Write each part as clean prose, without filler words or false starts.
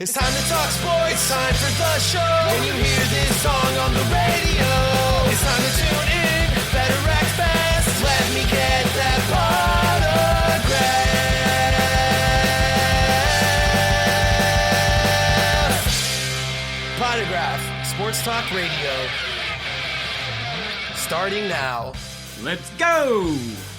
It's time to talk sports, time for the show. When you hear this song on the radio, it's time to tune in, better act fast. Let me get that potograph. Potograph, Sports Talk Radio. Starting now. Let's go!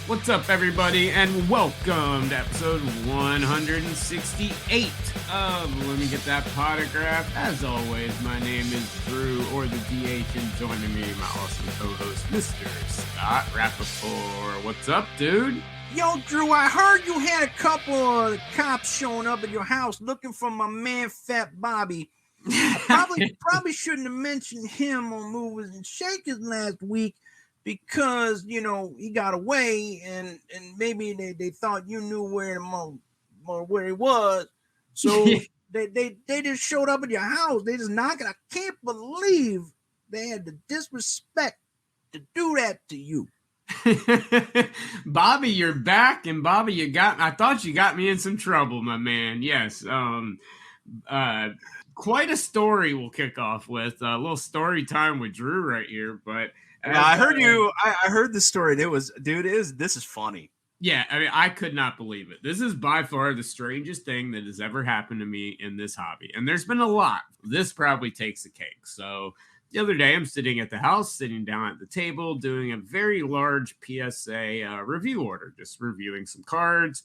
What's up, everybody, and welcome to episode 168 of Let Me Get That Potograph. As always, my name is Drew, or the DH, and joining me, my awesome co-host, Mr. Scott Rappaport. What's up, dude? Yo, Drew, I heard you had a couple of cops showing up at your house looking for my man, Fat Bobby. I probably shouldn't have mentioned him on Movers and Shakers last week, because, you know, he got away and maybe they thought you knew where he was. So they just showed up at your house. They just knocked it. I can't believe they had the disrespect to do that to you. Bobby, you're back, and Bobby, I thought you got me in some trouble, my man. Yes. Quite a story we'll kick off with. A little story time with Drew right here, but I heard the story. This is funny. Yeah, I mean, I could not believe it. This is by far the strangest thing that has ever happened to me in this hobby. And there's been a lot. This probably takes the cake. So the other day, I'm sitting at the house, sitting down at the table, doing a very large PSA review order, just reviewing some cards,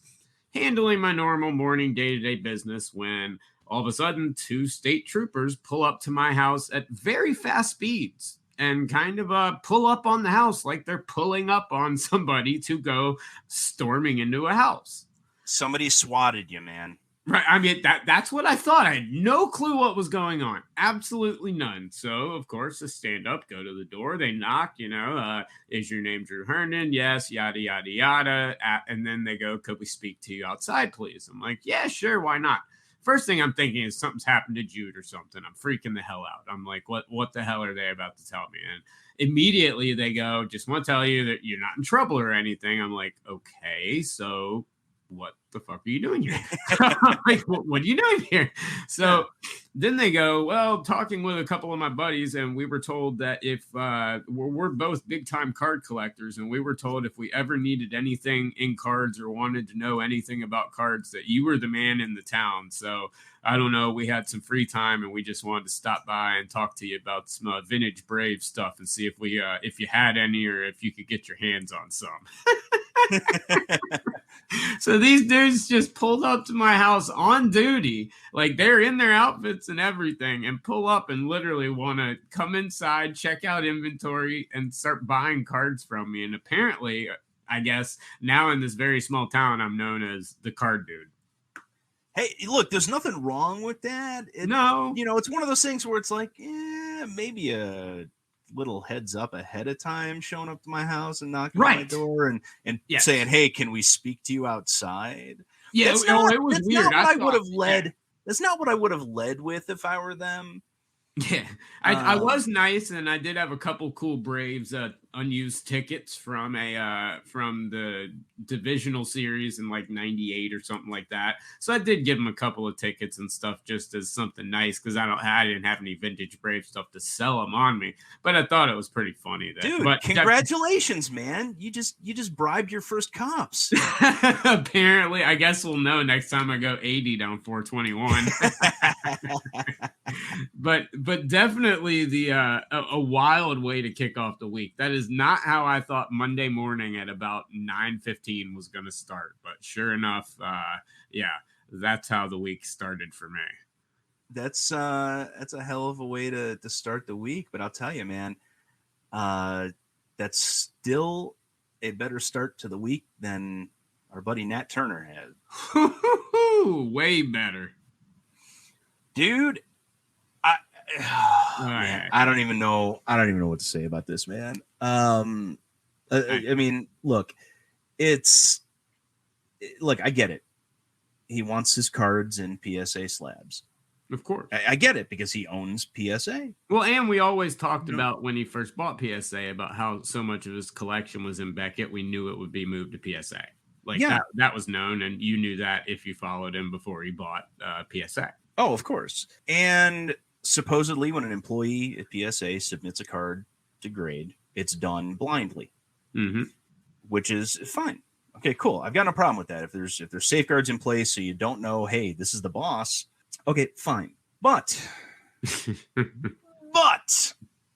handling my normal morning day-to-day business, when all of a sudden, two state troopers pull up to my house at very fast speeds and kind of pull up on the house like they're pulling up on somebody to go storming into a house. Somebody swatted you, man. Right. I mean, that's what I thought. I had no clue what was going on. Absolutely none. So, of course, I stand up, go to the door. They knock, is your name Drew Herndon? Yes, yada, yada, yada. And then they go, could we speak to you outside, please? I'm like, yeah, sure. Why not? First thing I'm thinking is something's happened to Jude or something. I'm freaking the hell out. I'm like, what the hell are they about to tell me? And immediately they go, just want to tell you that you're not in trouble or anything. I'm like, okay, so what the fuck are you doing here? Like, what are you doing here? So then they go, well, talking with a couple of my buddies, and we were told that if we're both big time card collectors, and we were told if we ever needed anything in cards or wanted to know anything about cards, that you were the man in the town. So I don't know, we had some free time and we just wanted to stop by and talk to you about some vintage Brave stuff and see if you had any, or if you could get your hands on some. So these dudes just pulled up to my house on duty, like they're in their outfits and everything, and pull up and literally want to come inside, check out inventory, and start buying cards from me. And apparently, I guess now in this very small town, I'm known as the card dude. Hey, look, there's nothing wrong with that. No. It's one of those things where it's like, maybe a little heads up ahead of time, showing up to my house and knocking on my door and saying, hey, can we speak to you outside? Yeah, it was weird. That's not what I would have led with if I were them. Yeah, I was nice, and I did have a couple cool Braves unused tickets from the divisional series in like '98 or something like that. So I did give them a couple of tickets and stuff just as something nice, because I didn't have any vintage Brave stuff to sell them on me. But I thought it was pretty funny. Dude, congratulations, man! You just bribed your first cops. Apparently, I guess we'll know next time I go 80 down 421. But definitely a wild way to kick off the week. That is not how I thought Monday morning at about 9:15 was going to start. But sure enough, that's how the week started for me. That's a hell of a way to start the week. But I'll tell you, man, that's still a better start to the week than our buddy Nat Turner had. Way better, dude. I don't even know what to say about this, man. I mean, look, I get it. He wants his cards in PSA slabs. Of course. I get it, because he owns PSA. Well, and we always talked about when he first bought PSA about how so much of his collection was in Beckett. We knew it would be moved to PSA. That was known, and you knew that if you followed him before he bought PSA. Oh, of course. And supposedly when an employee at PSA submits a card to grade, it's done blindly, which is fine. Okay, cool. I've got no problem with that. If there's safeguards in place so you don't know, hey, this is the boss. Okay, fine. But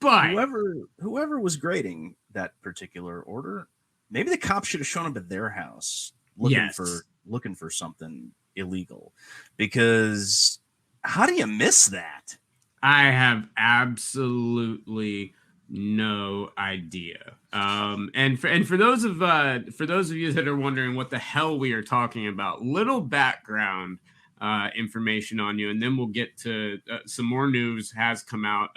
whoever was grading that particular order, maybe the cops should have shown up at their house looking for something illegal. Because how do you miss that? I have absolutely no idea. And for those of you that are wondering what the hell we are talking about, little background information on you, and then we'll get to some more news has come out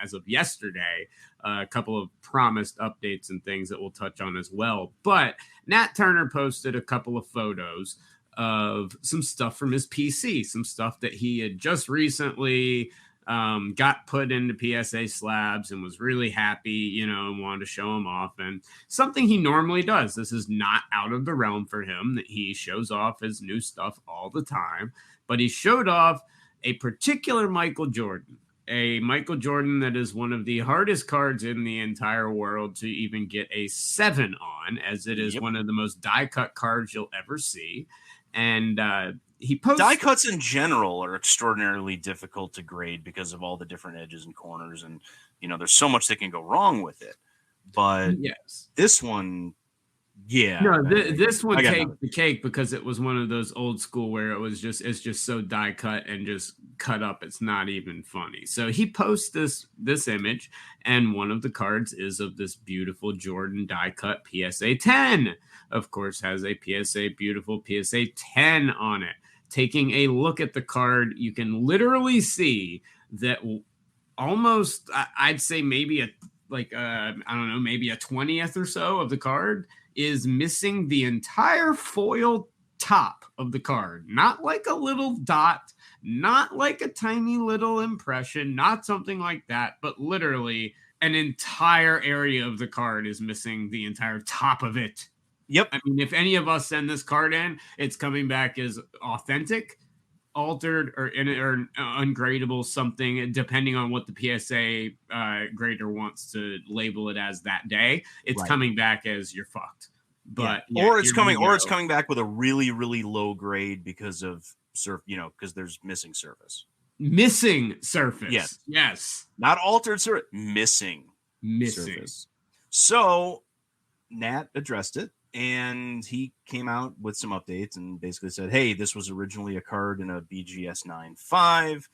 as of yesterday. A couple of promised updates and things that we'll touch on as well. But Nat Turner posted a couple of photos of some stuff from his PC, some stuff that he had just recently got put into PSA slabs and was really happy, and wanted to show them off. And something he normally does. This is not out of the realm for him, that he shows off his new stuff all the time. But he showed off a particular Michael Jordan, a Michael Jordan that is one of the hardest cards in the entire world to even get a 7 on, as it is one of the most die-cut cards you'll ever see. And he posted... Die cuts in general are extraordinarily difficult to grade because of all the different edges and corners, and there's so much that can go wrong with it. But this one, this one takes the cake because it was one of those old school where it's just so die cut and just cut up. It's not even funny. So he posts this image, and one of the cards is of this beautiful Jordan die cut PSA 10. Of course, has a beautiful PSA 10 on it. Taking a look at the card, you can literally see that almost, I'd say maybe maybe a 20th or so of the card is missing the entire foil top of the card. Not like a little dot, not like a tiny little impression, not something like that, but literally an entire area of the card is missing the entire top of it. Yep. I mean, if any of us send this card in, it's coming back as authentic, altered, or ungradable something, depending on what the PSA grader wants to label it as that day. It's coming back as you're fucked. But or it's coming back with a really, really low grade because of because there's missing surface. Missing surface. Yes. Not altered surface. Missing surface. So Nat addressed it. And he came out with some updates and basically said, hey, this was originally a card in a BGS 9.5,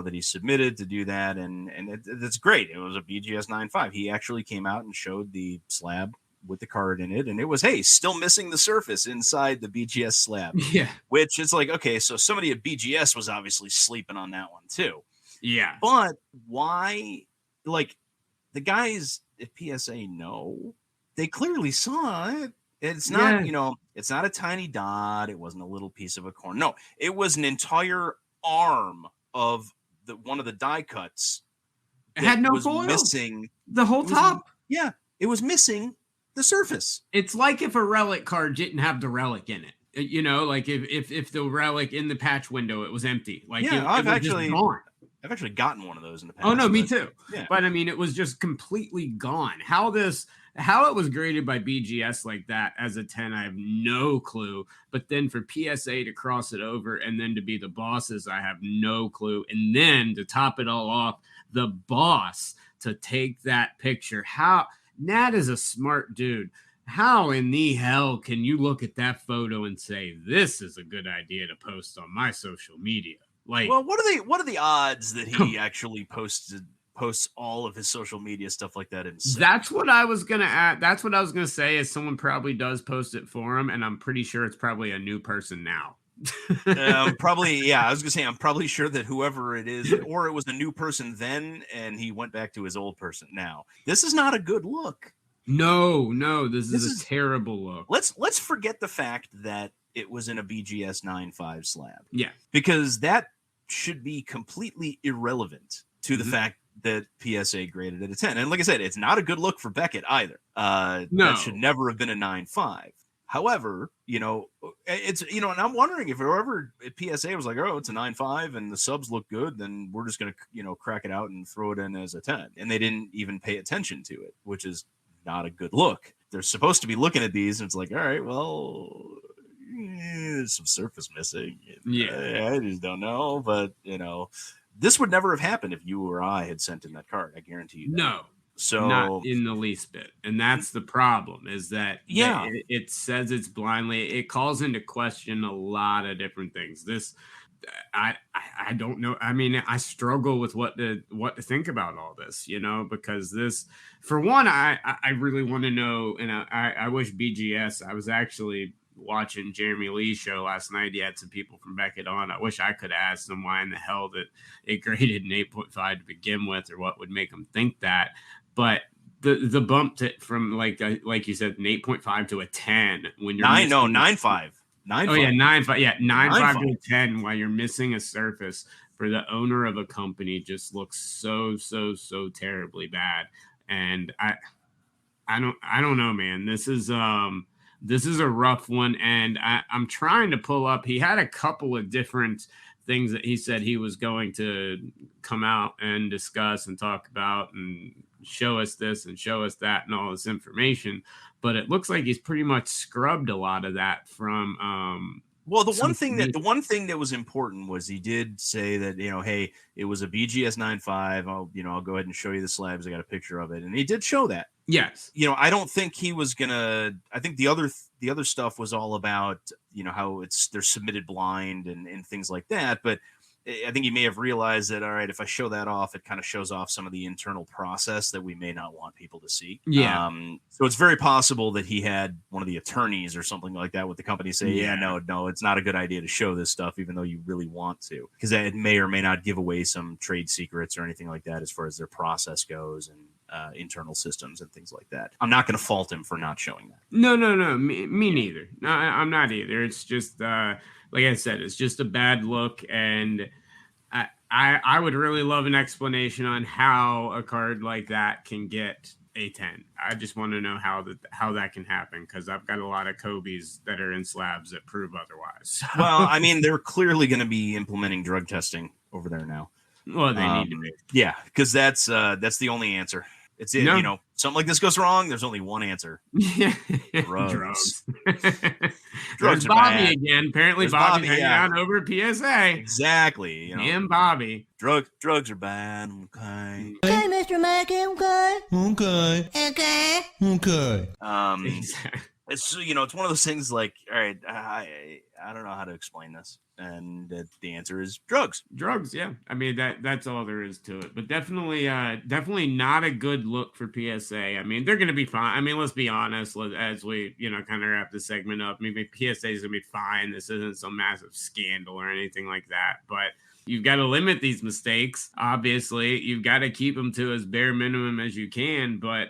that he submitted to do that. And it's great. It was a BGS 9.5. He actually came out and showed the slab with the card in it. And it was, hey, still missing the surface inside the BGS slab. Yeah. Which is like, okay, so somebody at BGS was obviously sleeping on that one too. Yeah. But why, the guys at PSA know, they clearly saw it. It's not, it's not a tiny dot. It wasn't a little piece of a corn. No, it was an entire arm of one of the die cuts. It had no foil. Missing the whole top. It was missing the surface. It's like if a relic card didn't have the relic in it. Like if the relic in the patch window, it was empty. I've actually gotten one of those in the past. Oh no, me too. Yeah. But I mean, it was just completely gone. How it was graded by BGS like that as a 10, I have no clue. But then for PSA to cross it over and then to be the bosses, I have no clue. And then to top it all off, the boss to take that picture. Nat is a smart dude. How in the hell can you look at that photo and say, this is a good idea to post on my social media? What are the odds that he actually posts all of his social media stuff like that himself? That's what I was gonna add. That's what I was gonna say. Is someone probably does post it for him, and I'm pretty sure it's probably a new person now. Probably, yeah. I was gonna say I'm probably sure that whoever it is, or it was a new person then, and he went back to his old person now. This is not a good look. No, this is a terrible look. Let's forget the fact that it was in a BGS 9.5 slab. Yeah, because that should be completely irrelevant to the fact that PSA graded at a 10. And like I said, it's not a good look for Beckett either. No. That should never have been a 9.5. However, it's, and I'm wondering if PSA was like, oh, it's a 9.5 and the subs look good, then we're just going to, crack it out and throw it in as a 10. And they didn't even pay attention to it, which is not a good look. They're supposed to be looking at these and it's like, all right, well, there's some surface missing. Yeah. I just don't know. But, this would never have happened if you or I had sent in that card. I guarantee you that. No. So not in the least bit. And that's the problem, is that it says it's blindly, it calls into question a lot of different things. This, I don't know. I mean, I struggle with what to think about all this, because this, for one, I really want to know, and I wish BGS, I was actually watching Jeremy Lee's show last night. He had some people from Beckett on. I wish I could ask them why in the hell that it graded an 8.5 to begin with, or what would make them think that. But the bump from like you said, an 8.5 to a 10 when you're 9.5. 9.5. Oh yeah, 9.5. Yeah, 9.5 to a 10 while you're missing a surface for the owner of a company just looks so terribly bad. And I don't know, man. This is a rough one, and I'm trying to pull up. He had a couple of different things that he said he was going to come out and discuss and talk about and show us this and show us that and all this information. But it looks like he's pretty much scrubbed a lot of that from. Well, the one thing that was important was he did say that, hey, it was a BGS 9.5. I'll go ahead and show you the slabs. I got a picture of it, and he did show that. Yes. I don't think he was gonna. I think the other stuff was all about how they're submitted blind and things like that. But I think he may have realized that, all right, if I show that off, it kind of shows off some of the internal process that we may not want people to see. Yeah. So it's very possible that he had one of the attorneys or something like that with the company say, no, it's not a good idea to show this stuff, even though you really want to, because it may or may not give away some trade secrets or anything like that as far as their process goes and internal systems and things like that. I'm not going to fault him for not showing that. No. Me neither. No, I'm not either. It's just, like I said, it's just a bad look. And I would really love an explanation on how a card like that can get a 10. I just want to know how that can happen, because I've got a lot of Kobe's that are in slabs that prove otherwise. Well, I mean, they're clearly going to be implementing drug testing over there now. Well, they need to be. Yeah, because that's the only answer. It's something like this goes wrong, there's only one answer. Drugs. Drugs are Bobby bad. Again. Apparently There's Bobby's hanging out over at PSA. Exactly. Him, Bobby. Drugs are bad. Okay. Okay, Mr. Mackey. Okay. It's it's one of those things like, all right, I don't know how to explain this, and the answer is drugs. Yeah. I mean, that's all there is to it. But definitely not a good look for PSA. I mean, they're going to be fine. I mean, let's be honest. As we kind of wrap the segment up, maybe PSA is going to be fine. This isn't some massive scandal or anything like that. But you've got to limit these mistakes. Obviously, you've got to keep them to as bare minimum as you can. But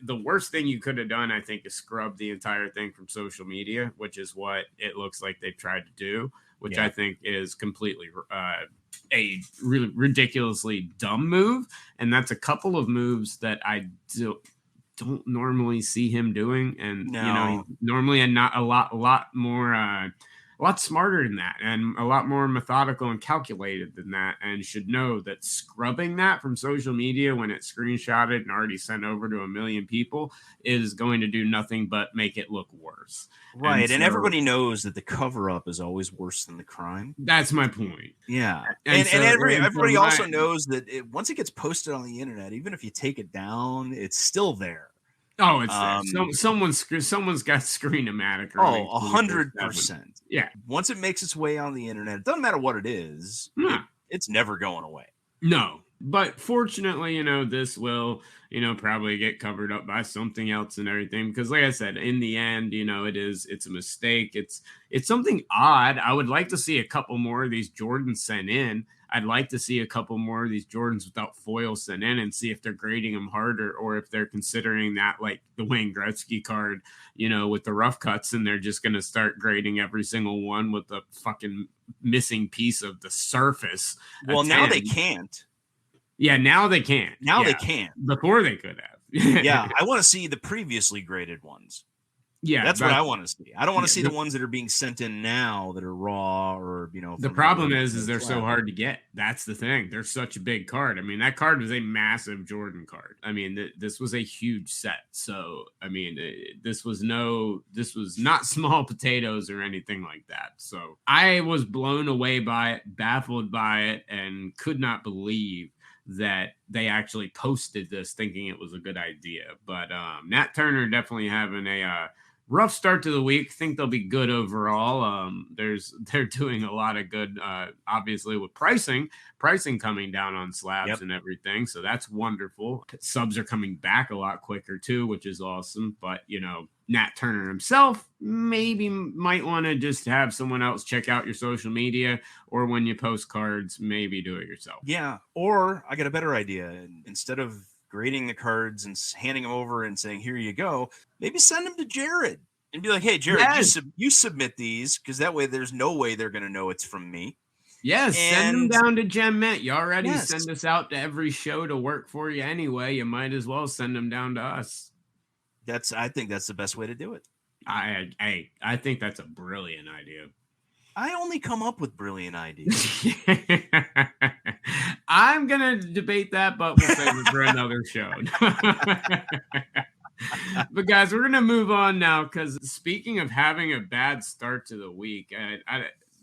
the worst thing you could have done, I think, is scrub the entire thing from social media, which is what it looks like they've tried to do, which I think is completely a really ridiculously dumb move. And that's a couple of moves that I don't normally see him doing. And, normally and not a lot more, a lot smarter than that and a lot more methodical and calculated than that, and should know that scrubbing that from social media when it's screenshotted and already sent over to a million people is going to do nothing but make it look worse. Right. And everybody knows that the cover up is always worse than the crime. That's my point. Yeah. And everybody also knows that once it gets posted on the internet, even if you take it down, it's still there. Oh, it's there. Someone's got Screen-O-Matic. 100%. Yeah. Once it makes its way on the internet, it doesn't matter what it is. It's never going away. No. But fortunately, this will, probably get covered up by something else and everything. Because like I said, in the end, it's a mistake. It's something odd. I would like to see a couple more of these Jordans sent in. I'd like to see a couple more of these Jordans without foil sent in and see if they're grading them harder, or if they're considering that like the Wayne Gretzky card, with the rough cuts, and they're just going to start grading every single one with the fucking missing piece of the surface. Well, now they can't. Yeah, now they can't. They can't. Before they could have. Yeah, I want to see the previously graded ones. Yeah, That's what I want to see. I don't want to see the the ones that are being sent in now that are raw or, the problem is they're so hard to get. That's the thing. They're such a big card. I mean, that card was a massive Jordan card. I mean, this was a huge set. So, I mean, this was not small potatoes or anything like that. So I was blown away by it, baffled by it, and could not believe that they actually posted this thinking it was a good idea. But Nat Turner definitely having a rough start to the week. Think they'll be good overall. They're doing a lot of good, obviously with pricing coming down on slabs and everything. So that's wonderful. Subs are coming back a lot quicker too, which is awesome. But Nat Turner himself maybe might want to just have someone else check out your social media, or when you post cards, maybe do it yourself. Yeah. Or I got a better idea. Instead of grading the cards and handing them over and saying, here you go, maybe send them to Jared and be like, hey, Jared, you submit these, because that way there's no way they're going to know it's from me. Yes, send them down to Gem Mint. You already send us out to every show to work for you anyway. You might as well send them down to us. I think that's the best way to do it. I think that's a brilliant idea. I only come up with brilliant ideas. I'm going to debate that, but we'll save it for another show. But guys, we're going to move on now, because speaking of having a bad start to the week,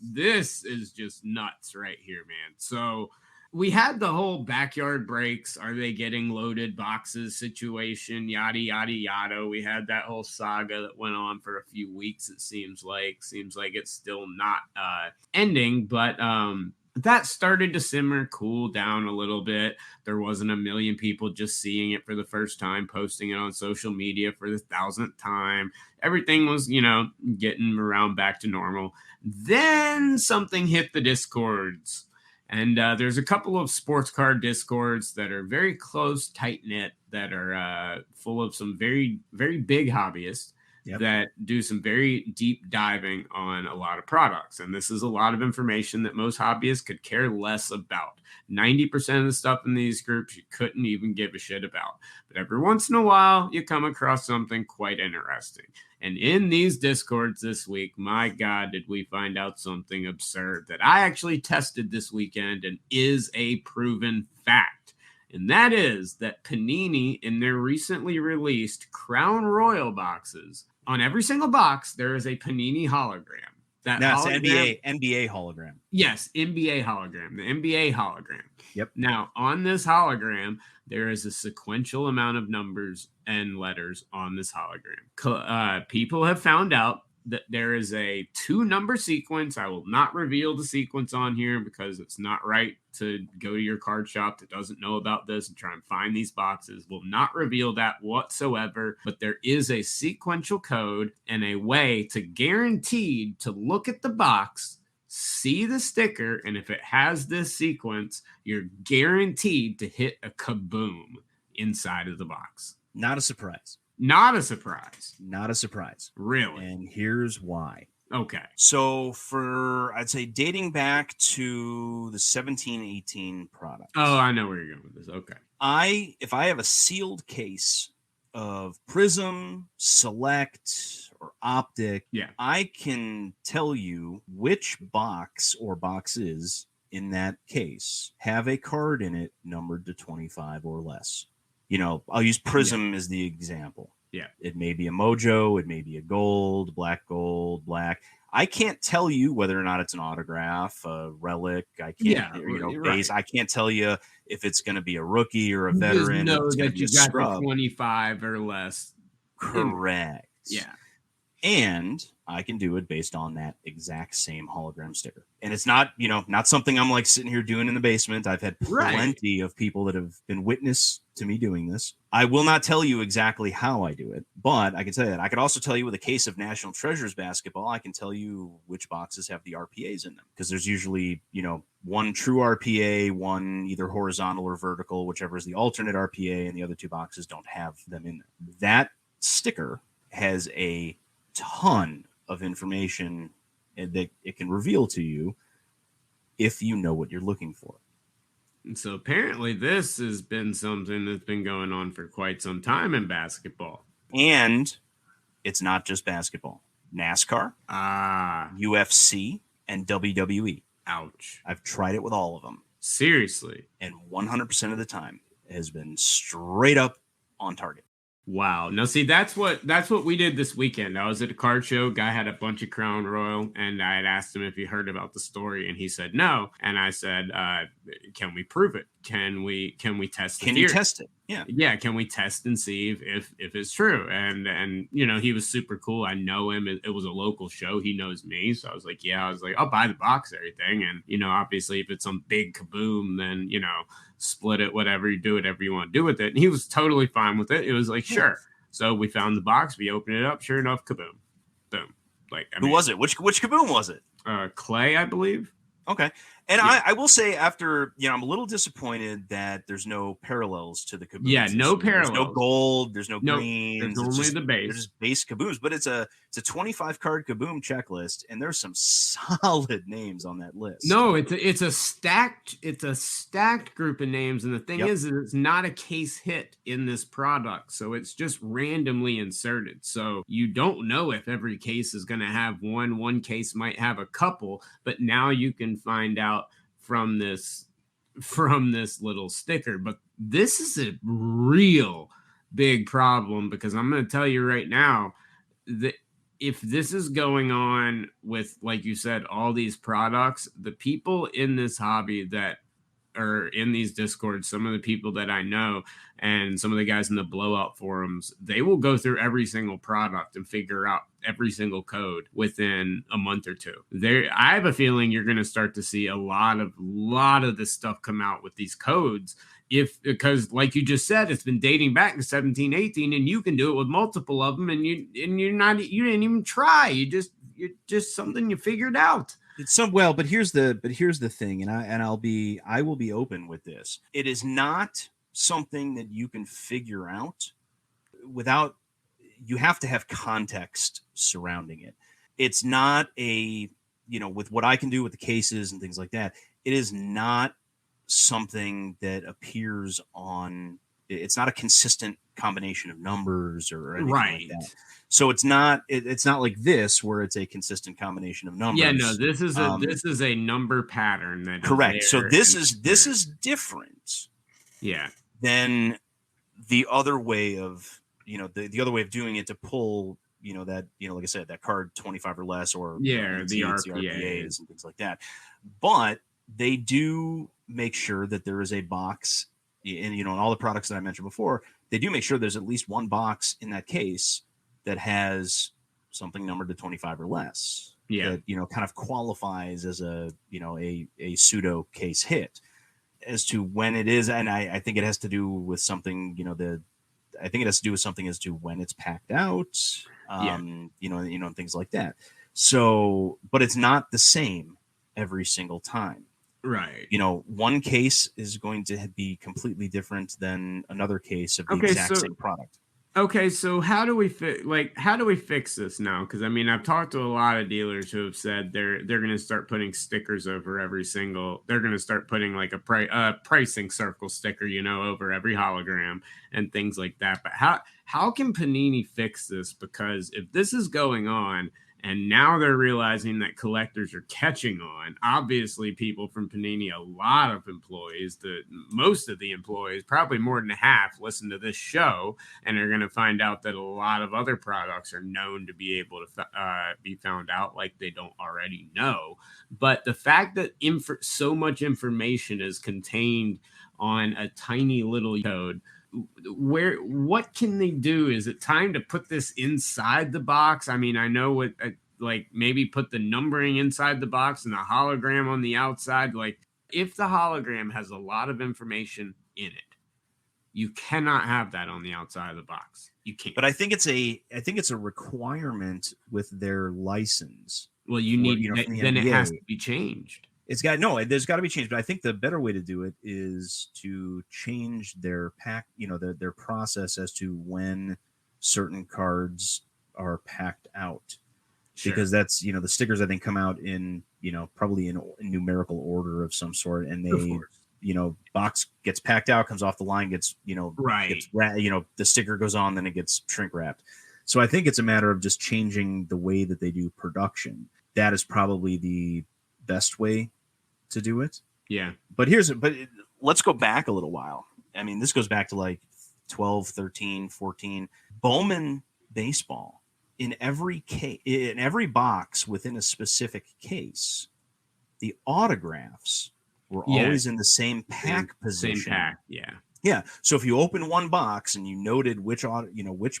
this is just nuts right here, man. So we had the whole backyard breaks. Are they getting loaded boxes situation? Yada, yada, yada. We had that whole saga that went on for a few weeks. It seems like it's still not ending, but that started to simmer, cool down a little bit. There wasn't a million people just seeing it for the first time, posting it on social media for the 1,000th time. Everything was, getting around back to normal. Then something hit the Discords. And there's a couple of sports card Discords that are very close, tight-knit, that are full of some very, very big hobbyists that do some very deep diving on a lot of products. And this is a lot of information that most hobbyists could care less about. 90% of the stuff in these groups you couldn't even give a shit about. But every once in a while, you come across something quite interesting. And in these Discords this week, my God, did we find out something absurd that I actually tested this weekend and is a proven fact. And that is that Panini, in their recently released Crown Royal boxes, on every single box, there is a Panini hologram. That's NBA hologram. Yes, NBA hologram, the NBA hologram. Yep. Now, on this hologram, there is a sequential amount of numbers and letters on this hologram. People have found out that there is a 2-number sequence. I will not reveal the sequence on here because it's not right to go to your card shop that doesn't know about this and try and find these boxes. Will not reveal that whatsoever, but there is a sequential code and a way to guaranteed to look at the box, see the sticker, and if it has this sequence, you're guaranteed to hit a kaboom inside of the box. Not a surprise. Not a surprise. Not a surprise. Really? And here's why. Okay. So I'd say dating back to the 17-18 product. Oh, I know where you're going with this. Okay. If I have a sealed case of Prism, Select, or Optic, I can tell you which box or boxes in that case have a card in it numbered to 25 or less. I'll use Prism as the example. Yeah. It may be a Mojo. It may be a gold, black. I can't tell you whether or not it's an autograph, a relic. I can't, base. I can't tell you if it's going to be a rookie or a veteran. Just know that you got the 25 or less. Correct. Yeah. And I can do it based on that exact same hologram sticker. And it's not, not something I'm like sitting here doing in the basement. I've had plenty of people that have been witness to me doing this. I will not tell you exactly how I do it, but I can tell you that. I could also tell you with a case of National Treasures basketball, I can tell you which boxes have the RPAs in them, because there's usually, one true RPA, one either horizontal or vertical, whichever is the alternate RPA, and the other two boxes don't have them in them. That sticker has a ton of information that it can reveal to you if you know what you're looking for. And so apparently this has been something that's been going on for quite some time in basketball. And It's not just basketball. NASCAR, UFC, and WWE. Ouch. I've tried it with all of them. Seriously. And 100% of the time has been straight up on target. Wow. Now, see, that's what we did this weekend. I was at a card show. Guy had a bunch of Crown Royal, and I had asked him if he heard about the story, and he said no. And I said, "Can we prove it? Can we test the Can theory? you test it? Yeah. Can we test and see if it's true?" And you know, he was super cool. I know him. It was a local show. He knows me, so I was like, "Yeah." I was like, "I'll buy the box, everything." And you know, obviously, if it's some big kaboom, then you know, split it, whatever you do, whatever you want to do with it. And he was totally fine with it. It was like, sure. So we found the box. We opened it up. Sure enough, kaboom, boom. Like, who was it? Which kaboom was it? Clay, I believe. Okay. And yeah. I will say, after, you know, I'm a little disappointed that there's no parallels to the kaboom. Yeah, no parallels. There's no gold. There's no green. There's only the base. There's just base kabooms, but it's a 25 card kaboom checklist, and there's some solid names on that list. No, it's a stacked group of names, and the thing is it's not a case hit in this product, so it's just randomly inserted. So you don't know if every case is going to have one case might have a couple, but now you can find out from this little sticker. But this is a real big problem, because I'm going to tell you right now that if this is going on with, like you said, all these products, the people in this hobby that are in these discords, some of the people that I know and some of the guys in the blowout forums, they will go through every single product and figure out every single code within a month or two. I have a feeling you're going to start to see a lot of this stuff come out with these codes, because like you just said, it's been dating back to 17, 18, and you can do it with multiple of them, and you didn't even try. You're just something you figured out. But here's the thing, and I will be open with this. It is not something that you can figure out without, you have to have context surrounding it. It's not with what I can do with the cases and things like that, it is not something that appears on, it's not a consistent combination of numbers or anything like that. So it's not like this, where it's a consistent combination of numbers. Yeah, no, this is a number pattern that correct. So this is different. Yeah. Than the other way of, the other way of doing it, to pull, that, like I said, that card 25 or less, or the RPAs and things like that. But they do make sure that there is a box, and in all the products that I mentioned before, they do make sure there's at least one box in that case that has something numbered to 25 or less. Yeah. That, kind of qualifies as a pseudo case hit. As to when it is, and I think it has to do with something, I think it has to do with something as to when it's packed out, and things like that. So, but it's not the same every single time. Right. One case is going to be completely different than another case of the exact same product. Okay, so how do we fix this now? Because I mean, I've talked to a lot of dealers who have said they're going to start putting stickers over every single. They're going to start putting like a pricing circle sticker, over every hologram and things like that. But how can Panini fix this? Because if this is going on, and now they're realizing that collectors are catching on. Obviously, people from Panini, a lot of employees, most of the employees, probably more than half, listen to this show and are going to find out that a lot of other products are known to be able to be found out, like they don't already know. But the fact that so much information is contained on a tiny little code, what can they do? Is it time to put this inside the box? I mean, I know what, like maybe put the numbering inside the box and the hologram on the outside. Like if the hologram has a lot of information in it, you cannot have that on the outside of the box. You can't. But I think it's a requirement with their license. Well, you need, then it has to be changed. There's got to be changed, but I think the better way to do it is to change their pack, their process as to when certain cards are packed out. Sure. Because that's, the stickers I think come out in, probably in numerical order of some sort, and they, box gets packed out, comes off the line, gets, right. the sticker goes on, then it gets shrink wrapped. So I think it's a matter of just changing the way that they do production. That is probably the best way to do it. Yeah. But let's go back a little while. I mean, this goes back to like 12, 13, 14. Bowman baseball, in every box within a specific case, the autographs were always in the same pack position. Same pack, yeah. Yeah. So if you open one box and you noted which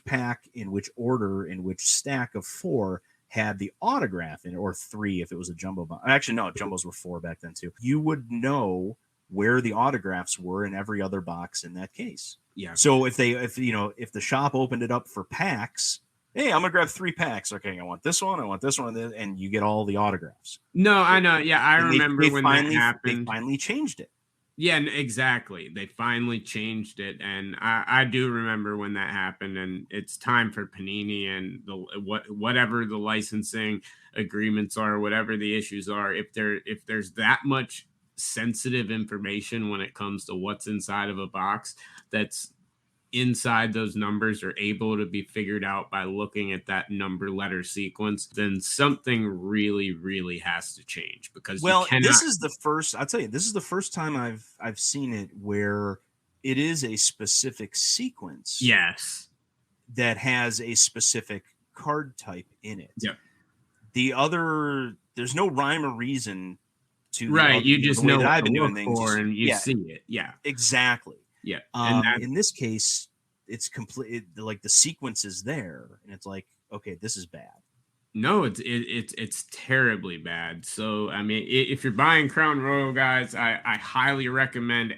pack in which order in which stack of 4 had the autograph in it, or 3 if it was a jumbo box. Actually, no, jumbos were 4 back then too. You would know where the autographs were in every other box in that case. Yeah. So if the shop opened it up for packs, hey, I'm gonna grab 3 packs. Okay, I want this one, and you get all the autographs. No, I know. Yeah, I remember when that happened. They finally changed it. Yeah, exactly. They finally changed it, and I do remember when that happened. And it's time for Panini and whatever the licensing agreements are, whatever the issues are. If there's that much sensitive information when it comes to what's inside of a box, that's inside those numbers are able to be figured out by looking at that number letter sequence, then something really, really has to change, because this is the first time I've seen it where it is a specific sequence. Yes. That has a specific card type in it. Yep. There's no rhyme or reason to you just know what I've been to doing look for, things. and you see it. Yeah. Exactly. Yeah. In this case, it's complete. Like the sequence is there, and it's like, okay, this is bad. No, it's terribly bad. So I mean, if you're buying Crown Royal, guys, I highly recommend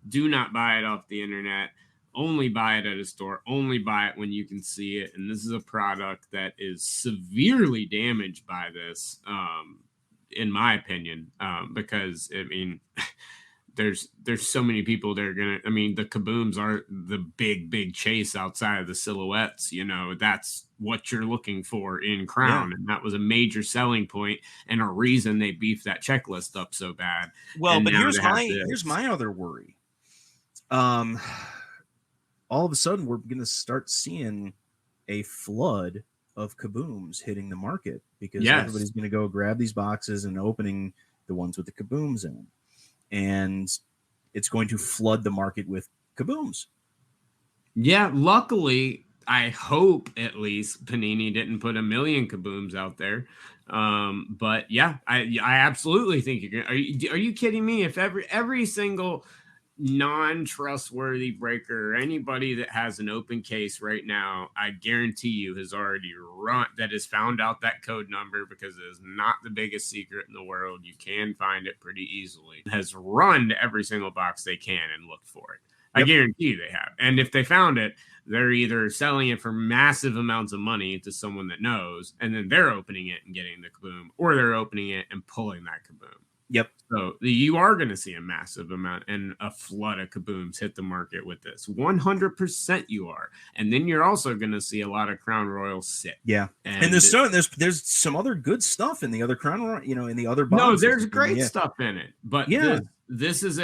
do not buy it off the internet. Only buy it at a store. Only buy it when you can see it. And this is a product that is severely damaged by this, in my opinion, because I mean. There's so many people that are the kabooms are the big chase outside of the silhouettes. That's what you're looking for in Crown. Yeah. And that was a major selling point and a reason they beefed that checklist up so bad. Well, but here's my other worry. All of a sudden we're going to start seeing a flood of kabooms hitting the market, because everybody's going to go grab these boxes and opening the ones with the kabooms in them. And it's going to flood the market with kabooms. Yeah, luckily, I hope at least Panini didn't put 1 million kabooms out there. But yeah, I absolutely think you're gonna. Are you kidding me? If every single non-trustworthy breaker or anybody that has an open case right now, I guarantee you has found out that code number, because it is not the biggest secret in the world. You can find it pretty easily. Has run to every single box they can and looked for it. Yep. I guarantee you they have. And if they found it, they're either selling it for massive amounts of money to someone that knows, and then they're opening it and getting the kaboom, or they're opening it and pulling that kaboom. Yep. So you are going to see a massive amount and a flood of kabooms hit the market with this. 100% you are. And then you're also going to see a lot of Crown Royals sit. Yeah. And there's some other good stuff in the other Crown Royal, in the other boxes. No, there's great stuff in it. But this is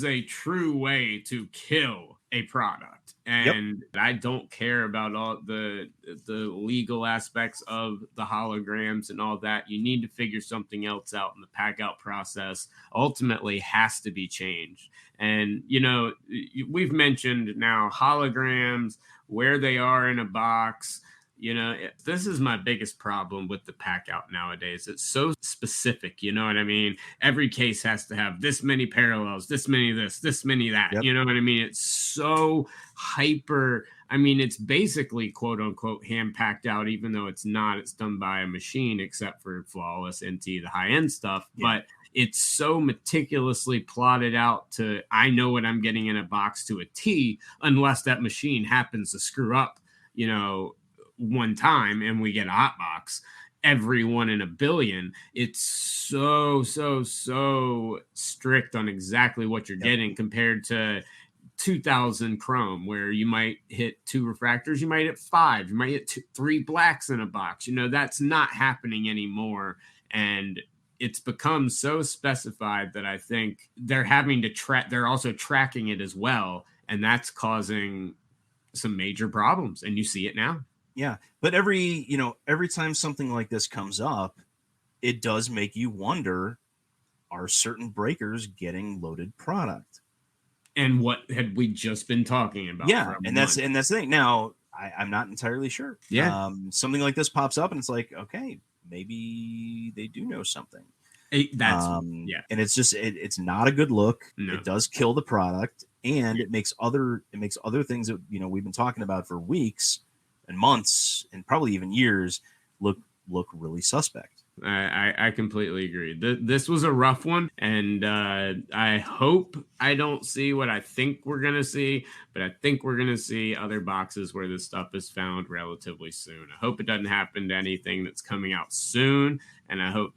a true way to kill a product. And I don't care about all the legal aspects of the holograms and all that. You need to figure something else out, and the pack out process ultimately has to be changed. And, we've mentioned now holograms, where they are in a box. This is my biggest problem with the pack out nowadays. It's so specific. You know what I mean? Every case has to have this many parallels, this many this many that. Yep. You know what I mean? It's so hyper. I mean, it's basically quote unquote hand packed out, even though it's not. It's done by a machine, except for Flawless, NT, the high end stuff. Yeah. But it's so meticulously plotted out to, I know what I'm getting in a box to a T, unless that machine happens to screw up, one time and we get a hot box. Every 1 in a billion. It's so strict on exactly what you're getting, compared to 2000 Chrome, where you might hit 2 refractors, you might hit 5, you might hit 3 blacks in a box. That's not happening anymore. And it's become so specified that I think they're having to they're also tracking it as well. And that's causing some major problems. And you see it now. Yeah. But every time something like this comes up, it does make you wonder, are certain breakers getting loaded product? And what had we just been talking about? Yeah. For a And month? that's the thing. Now, I'm not entirely sure. Yeah. Something like this pops up and it's like, okay, maybe they do know something. That's And it's just it's not a good look. No. It does kill the product, and it makes other things that we've been talking about for weeks and months and probably even years look really suspect. I completely agree. This was a rough one, and I hope I don't see what I think we're going to see, but I think we're going to see other boxes where this stuff is found relatively soon. I hope it doesn't happen to anything that's coming out soon, and I hope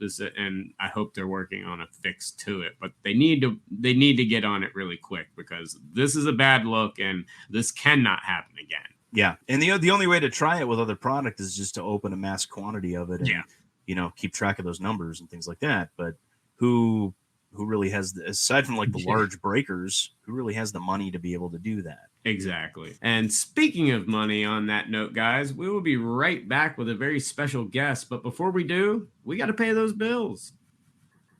they're working on a fix to it. But they need to get on it really quick, because this is a bad look, and this cannot happen again. Yeah, and the only way to try it with other product is just to open a mass quantity of it. And, keep track of those numbers and things like that. But who really has, aside from like the large breakers, who really has the money to be able to do that? Exactly. And speaking of money, on that note, guys, we will be right back with a very special guest. But before we do, we got to pay those bills.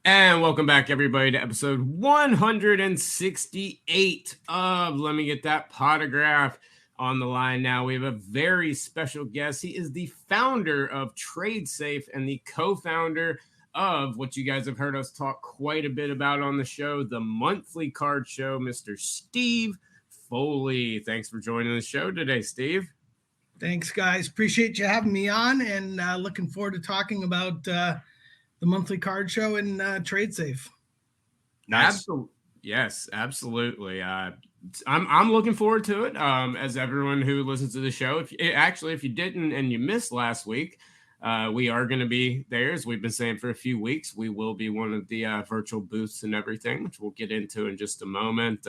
And welcome back, everybody, to episode 168 of Let Me Get That Potograph. On the line now, we have a very special guest. He is the founder of Tradesafe and the co-founder of what you guys have heard us talk quite a bit about on the show, the monthly card show, Mr. Steve Foley. Thanks for joining the show today, Steve. Thanks, guys. Appreciate you having me on, and looking forward to talking about the monthly card show and Tradesafe. Nice. Yes, absolutely. I'm looking forward to it. As everyone who listens to the show, if you didn't and you missed last week, we are going to be there, as we've been saying for a few weeks. We will be one of the virtual booths and everything, which we'll get into in just a moment.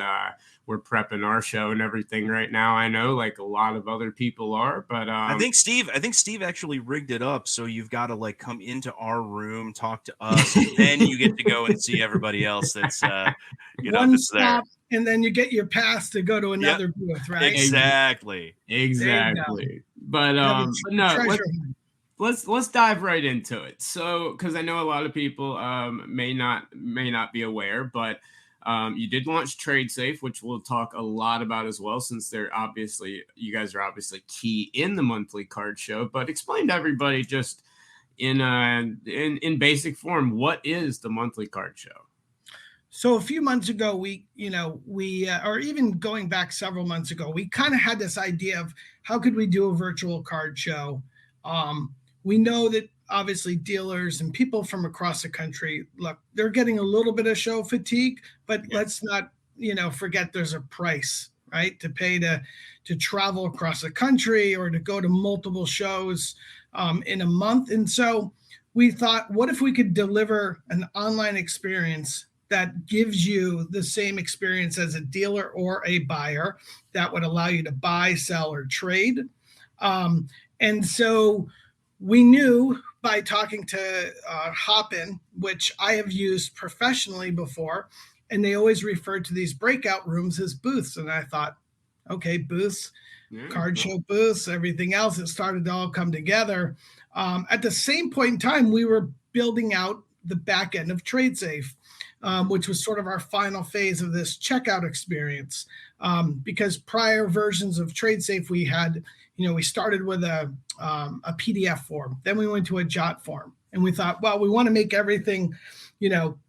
We're prepping our show and everything right now. I know, like a lot of other people are, but I think Steve actually rigged it up so you've got to like come into our room, talk to us, and then you get to go and see everybody else that's one that's stop, there. And then you get your pass to go to another booth, right? Exactly. But no, let's dive right into it. So, because I know a lot of people may not be aware, but you did launch Tradesafe, which we'll talk a lot about as well, since you guys are obviously key in the monthly card show. But explain to everybody, just in basic form, what is the monthly card show? So a few months ago, we or even going back several months ago, we kind of had this idea of how could we do a virtual card show. We know that obviously dealers and people from across the country, look, they're getting a little bit of show fatigue, but let's not, forget there's a price, right, to pay to travel across the country or to go to multiple shows in a month. And so we thought, what if we could deliver an online experience that gives you the same experience as a dealer or a buyer, that would allow you to buy, sell, or trade. And so we knew by talking to Hopin, which I have used professionally before, and they always referred to these breakout rooms as booths. And I thought, okay, booths, card show booths, everything else, it started to all come together. At the same point in time, we were building out the back end of Tradesafe, which was sort of our final phase of this checkout experience. Because prior versions of Tradesafe, we had, we started with a PDF form, then we went to a jot form, and we thought, well, we want to make everything,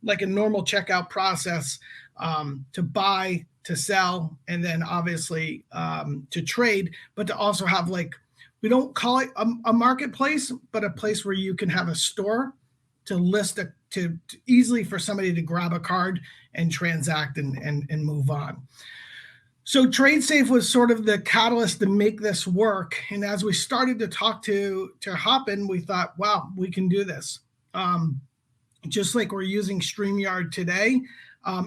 like a normal checkout process, to buy, to sell, and then obviously to trade, but to also have, like, we don't call it a marketplace, but a place where you can have a store to list to easily for somebody to grab a card and transact and move on. So Tradesafe was sort of the catalyst to make this work. And as we started to talk to Hopin, we thought, wow, we can do this. Just like we're using StreamYard today,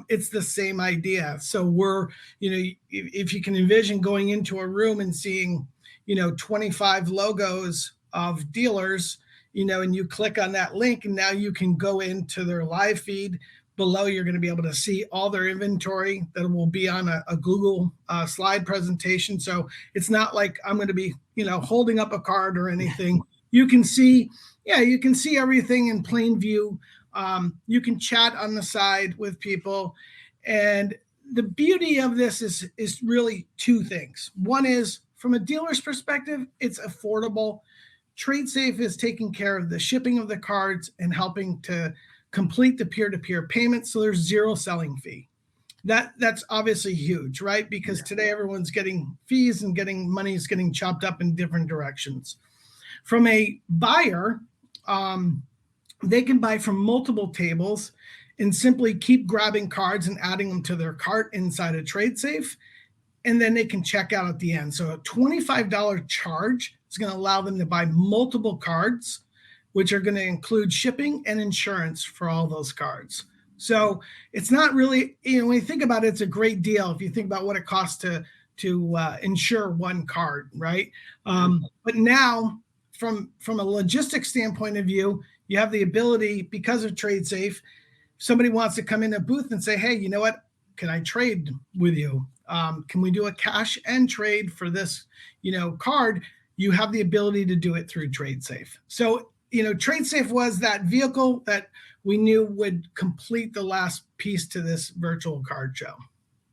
it's the same idea. So we're, if you can envision going into a room and seeing, 25 logos of dealers, and you click on that link, and now you can go into their live feed, below, you're going to be able to see all their inventory that will be on a Google slide presentation. So it's not like I'm going to be, holding up a card or anything. You can see, you can see everything in plain view. You can chat on the side with people. And the beauty of this is really two things. One is, from a dealer's perspective, it's affordable. Tradesafe is taking care of the shipping of the cards and helping to complete the peer-to-peer payment, so there's zero selling fee. That's obviously huge, right? Because today everyone's getting fees and money is getting chopped up in different directions. From a buyer, they can buy from multiple tables and simply keep grabbing cards and adding them to their cart inside of Tradesafe, and then they can check out at the end. So a $25 charge is going to allow them to buy multiple cards, which are going to include shipping and insurance for all those cards. So it's not really, when you think about it, it's a great deal if you think about what it costs to insure one card, right? But now, from a logistics standpoint of view, you have the ability, because of Tradesafe, somebody wants to come in a booth and say, hey, you know what? Can I trade with you? Can we do a cash and trade for this, card? You have the ability to do it through Tradesafe. So, Tradesafe was that vehicle that we knew would complete the last piece to this virtual card show.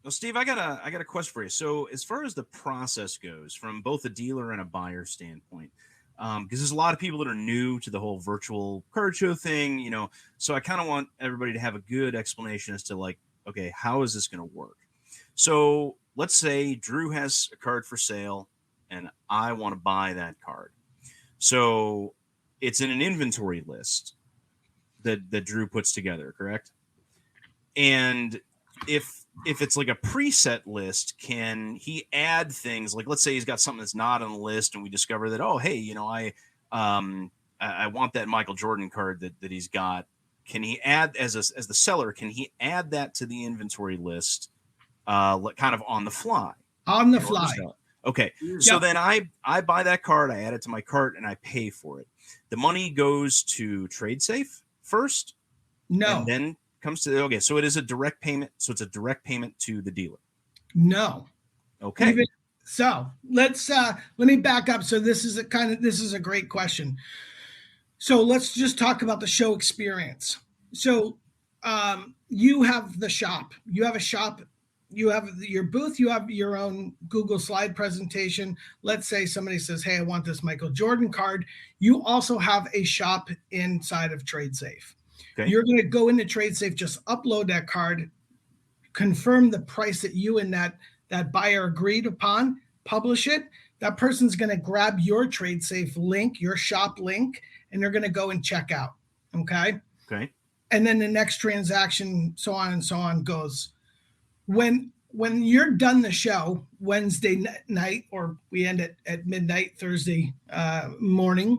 Well, Steve, I got a question for you. So, as far as the process goes, from both a dealer and a buyer standpoint, because there's a lot of people that are new to the whole virtual card show thing, so I kind of want everybody to have a good explanation as to okay, how is this going to work? So let's say Drew has a card for sale and I want to buy that card. So it's in an inventory list that Drew puts together, correct? And if it's like a preset list, can he add things? Like, let's say he's got something that's not on the list and we discover that, oh, hey, I want that Michael Jordan card that he's got. Can he add, as the seller, can he add that to the inventory list kind of on the fly? On the fly. Okay. So then I buy that card, I add it to my cart, and I pay for it. The money goes to Tradesafe first? No. And then comes to, so it is a direct payment. So it's a direct payment to the dealer. No. Okay. So let me back up. So this is a great question. So let's just talk about the show experience. So you have the shop. You have a shop. You have your booth. You have your own Google slide presentation. Let's say somebody says, hey, I want this Michael Jordan card. You also have a shop inside of Tradesafe. Okay. You're going to go into Tradesafe, just upload that card, confirm the price that you and that buyer agreed upon, publish it. That person's going to grab your Tradesafe link, your shop link, and they're going to go and check out. Okay. Okay. And then the next transaction, so on and so on goes. When you're done the show Wednesday night, or we end at midnight Thursday morning,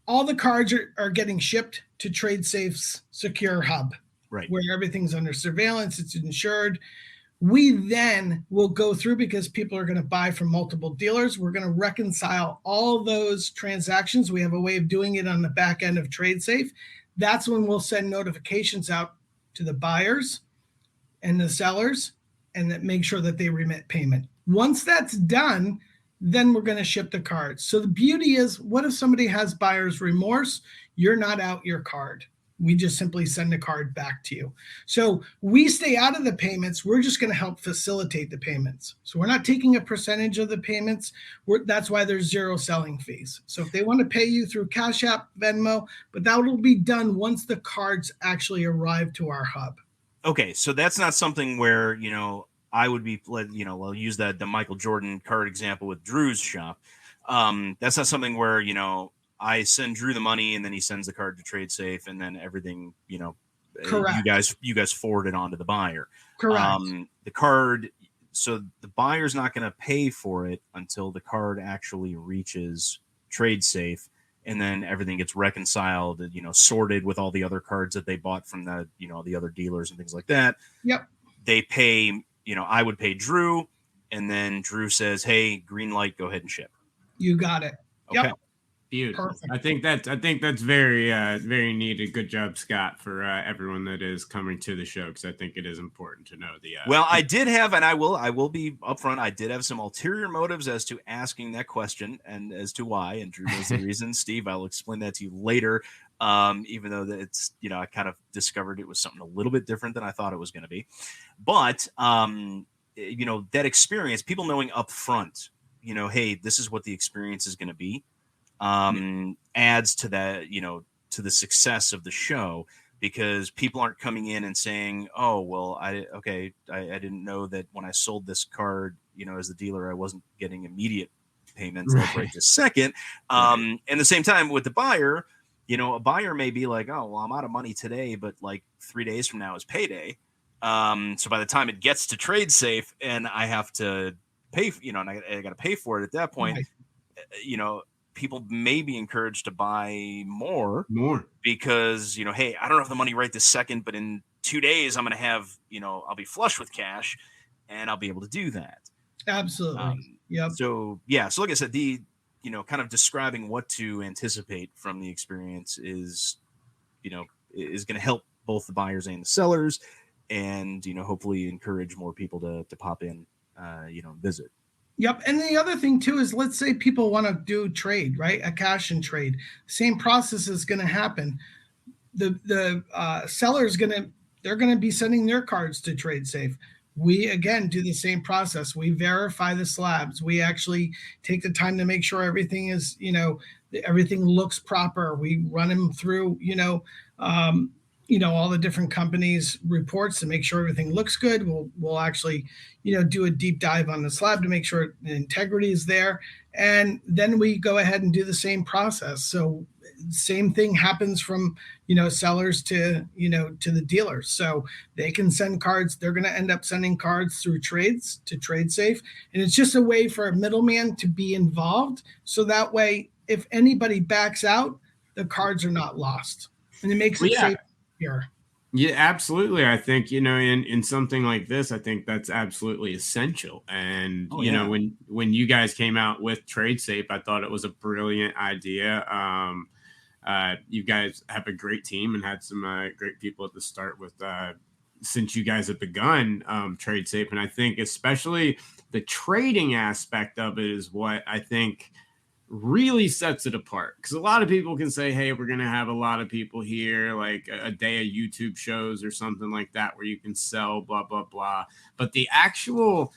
all the cards are getting shipped to Tradesafe's secure hub, right, where everything's under surveillance, it's insured. We then will go through, because people are going to buy from multiple dealers. We're going to reconcile all those transactions. We have a way of doing it on the back end of Tradesafe. That's when we'll send notifications out to the buyers and the sellers, and that make sure that they remit payment. Once that's done, then we're going to ship the cards. So the beauty is, what if somebody has buyer's remorse? You're not out your card. We just simply send the card back to you. So we stay out of the payments. We're just going to help facilitate the payments. So we're not taking a percentage of the payments. That's why there's zero selling fees. So if they want to pay you through Cash App, Venmo, but that will be done once the cards actually arrive to our hub. Okay, so that's not something where, I would be, I'll use the Michael Jordan card example with Drew's shop. That's not something where, I send Drew the money and then he sends the card to Tradesafe, and then everything, correct, you guys forward it on to the buyer. Correct. The card, so the buyer's not going to pay for it until the card actually reaches Tradesafe, and then everything gets reconciled, sorted with all the other cards that they bought from the other dealers and things like that. Yep. They pay, I would pay Drew, and then Drew says, hey, green light, go ahead and ship. You got it. Okay. Yep. Beautiful. Perfect. I think that's very very needed. Good job, Scott, for everyone that is coming to the show, because I think it is important to know the. Well, I did have, and I will be upfront. I did have some ulterior motives as to asking that question and as to why. And Drew knows the reason. Steve, I'll explain that to you later. Even though that it's, I kind of discovered it was something a little bit different than I thought it was going to be. But that experience, people knowing up front, hey, this is what the experience is going to be. Adds to that, to the success of the show, because people aren't coming in and saying, oh, well, I didn't know that when I sold this card, as the dealer, I wasn't getting immediate payments right this second. And the same time with the buyer, a buyer may be like, oh, well, I'm out of money today, but like 3 days from now is payday. So by the time it gets to Tradesafe and I have to pay, and I got to pay for it at that point, people may be encouraged to buy more because, hey, I don't have the money right this second, but in 2 days I'm going to have, I'll be flush with cash and I'll be able to do that. Absolutely. Yep. So, yeah. So like I said, the, kind of describing what to anticipate from the experience is going to help both the buyers and the sellers and, hopefully encourage more people to pop in, visit. Yep. And the other thing too is, let's say people want to do trade, right? A cash and trade. Same process is going to happen. The seller they're going to be sending their cards to Tradesafe. We again do the same process. We verify the slabs. We actually take the time to make sure everything is, everything looks proper. We run them through, all the different companies' reports to make sure everything looks good. We'll actually, do a deep dive on the slab to make sure the integrity is there. And then we go ahead and do the same process. So same thing happens from, sellers to the dealers. So they can send cards. They're going to end up sending cards through trades to Tradesafe. And it's just a way for a middleman to be involved. So that way, if anybody backs out, the cards are not lost. And it makes it safe here. Yeah, absolutely. I think, in something like this, I think that's absolutely essential. And, when you guys came out with Tradesafe, I thought it was a brilliant idea. You guys have a great team and had some great people at the start with since you guys have begun Tradesafe. And I think especially the trading aspect of it is what I think really sets it apart, because a lot of people can say, hey, we're going to have a lot of people here, like a day of YouTube shows or something like that, where you can sell blah, blah, blah. But the actual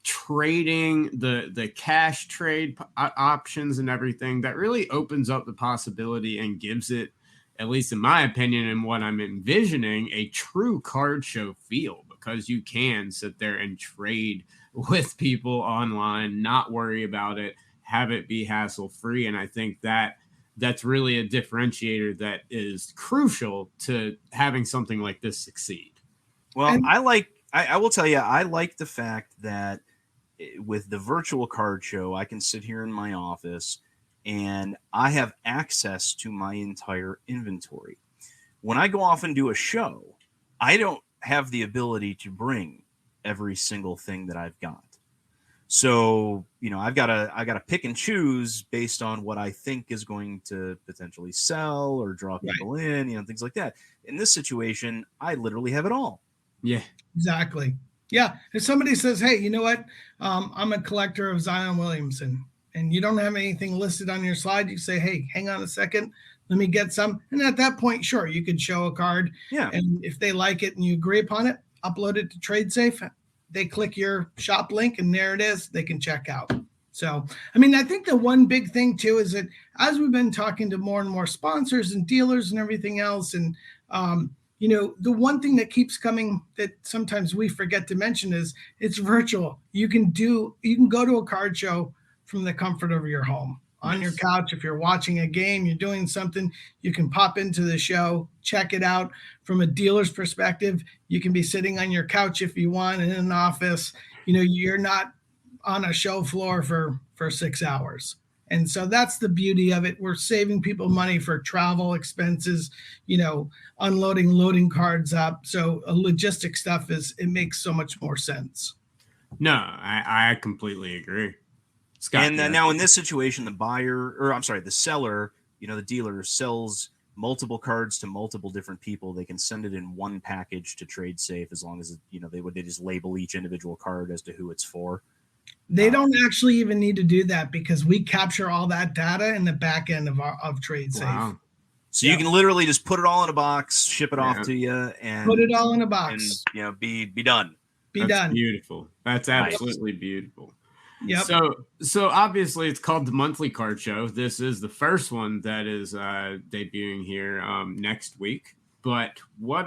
trading, the cash trade options and everything, that really opens up the possibility and gives it, at least in my opinion and what I'm envisioning, a true card show feel, because you can sit there and trade with people online, not worry about it, have it be hassle-free. And I think that's really a differentiator that is crucial to having something like this succeed. Well, I will tell you, I like the fact that with the virtual card show, I can sit here in my office and I have access to my entire inventory. When I go off and do a show, I don't have the ability to bring every single thing that I've got. So, I gotta pick and choose based on what I think is going to potentially sell or draw people in, things like that. In this situation, I literally have it all. Yeah, exactly. Yeah. If somebody says, hey, you know what? I'm a collector of Zion Williamson, and you don't have anything listed on your slide, you say, hey, hang on a second, let me get some. And at that point, sure, you could show a card. Yeah. And if they like it and you agree upon it, upload it to Tradesafe. They click your shop link and there it is. They can check out. So, I think the one big thing too is that as we've been talking to more and more sponsors and dealers and everything else, and the one thing that keeps coming that sometimes we forget to mention is it's virtual. You can go to a card show from the comfort of your home. On your couch, if you're watching a game, you're doing something, you can pop into the show, check it out. From a dealer's perspective, you can be sitting on your couch if you want in an office. You're not on a show floor for 6 hours. And so that's the beauty of it. We're saving people money for travel expenses, unloading, loading cards up. So logistic stuff it makes so much more sense. No, I completely agree. Scott, And now in this situation, the seller, the dealer sells multiple cards to multiple different people. They can send it in one package to Tradesafe as long as they just label each individual card as to who it's for. They don't actually even need to do that because we capture all that data in the back end of Tradesafe. Wow. So you can literally just put it all in a box, ship it off to you, and put it all in a box, and be done. That's beautiful. That's absolutely beautiful. Yep. So obviously it's called the Monthly Card Show. This is the first one that is debuting here next week. But what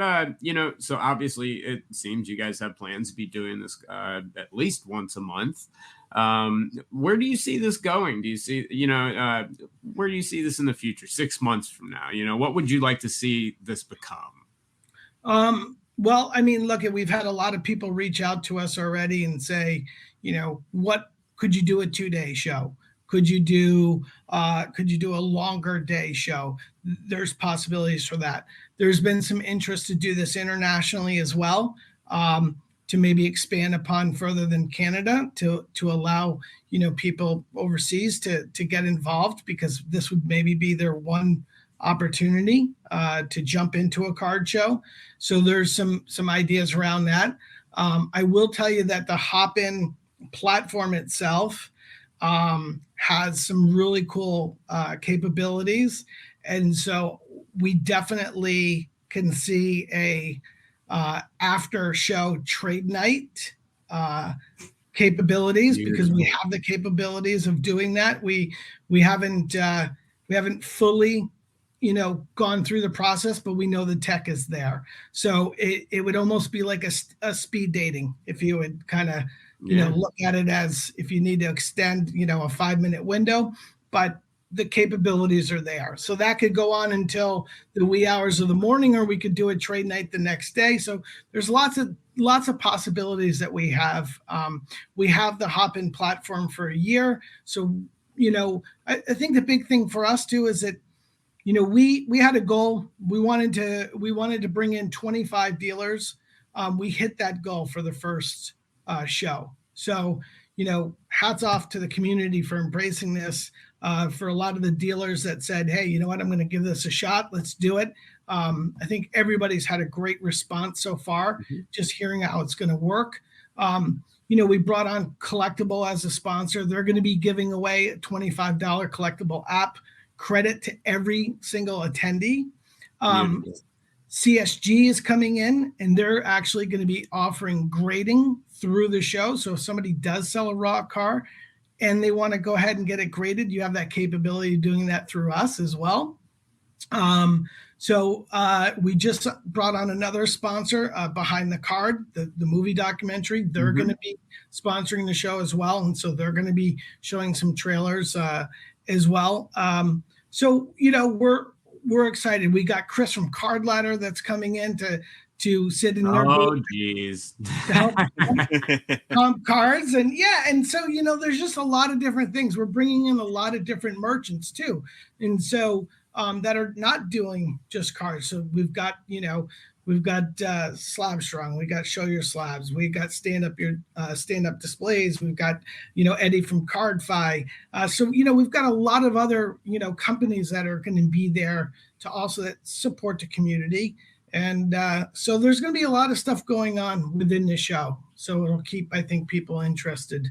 so obviously it seems you guys have plans to be doing this at least once a month. Where do you see this going? Do you see where do you see this in the future, 6 months from now? What would you like to see this become? Well, I mean, look, we've had a lot of people reach out to us already and say, what could you do a 2-day show? Could you do a longer day show? There's possibilities for that. There's been some interest to do this internationally as well, to maybe expand upon further than Canada to allow people overseas to get involved, because this would maybe be their one opportunity to jump into a card show. So there's some ideas around that. I will tell you that the Hopin platform itself has some really cool capabilities, and so we definitely can see a after show trade night capabilities. Beautiful. Because we have the capabilities of doing that. We haven't fully gone through the process, but we know the tech is there. So it would almost be like a speed dating, if you would kind of look at it as if you need to extend a 5-minute window, but the capabilities are there. So that could go on until the wee hours of the morning, or we could do a trade night the next day. So there's lots of possibilities that we have. We have the Hopin platform for a year. So, I think the big thing for us too is that, we had a goal. We wanted to bring in 25 dealers. We hit that goal for the first show. So, hats off to the community for embracing this. For a lot of the dealers that said, hey, you know what, I'm going to give this a shot. Let's do it. I think everybody's had a great response so far, just hearing how it's going to work. We brought on Collectible as a sponsor. They're going to be giving away a $25 Collectible app credit to every single attendee. CSG is coming in, and they're actually going to be offering grading through the show. So if somebody does sell a raw car and they want to go ahead and get it graded, you have that capability of doing that through us as well. So we just brought on another sponsor, Behind the Card, the movie documentary. They're going to be sponsoring the show as well. And so they're going to be showing some trailers as well. So, we're excited. We got Chris from Card Ladder that's coming in to sit in their booth. Geez. To help comp cards. And so, there's just a lot of different things. We're bringing in a lot of different merchants too. And so that are not doing just cards. So we've got Slab Strong, we got Show Your Slabs, we got Stand Up Displays, we've got Eddie from CardFi. So we've got a lot of other companies that are going to be there to also support the community, and so there's going to be a lot of stuff going on within the show. So it'll keep, I think, people interested.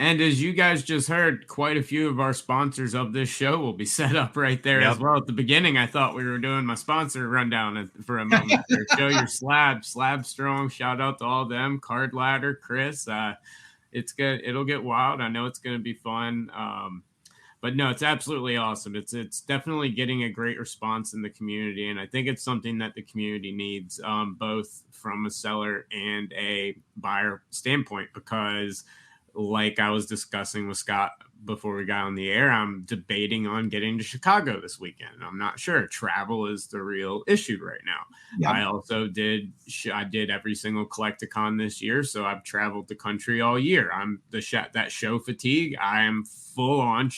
And as you guys just heard, quite a few of our sponsors of this show will be set up right there as well. At the beginning, I thought we were doing my sponsor rundown for a moment. Show Your Slab, Slab Strong. Shout out to all of them. Card Ladder, Chris. It's good. It'll get wild. I know it's going to be fun. But no, it's absolutely awesome. It's definitely getting a great response in the community, and I think it's something that the community needs, both from a seller and a buyer standpoint, because like I was discussing with Scott before we got on the air, I'm debating on getting to Chicago this weekend. I'm not sure. Travel is the real issue right now. Yep. I also did every single Collecticon this year, so I've traveled the country all year. I'm that show fatigue. I am full on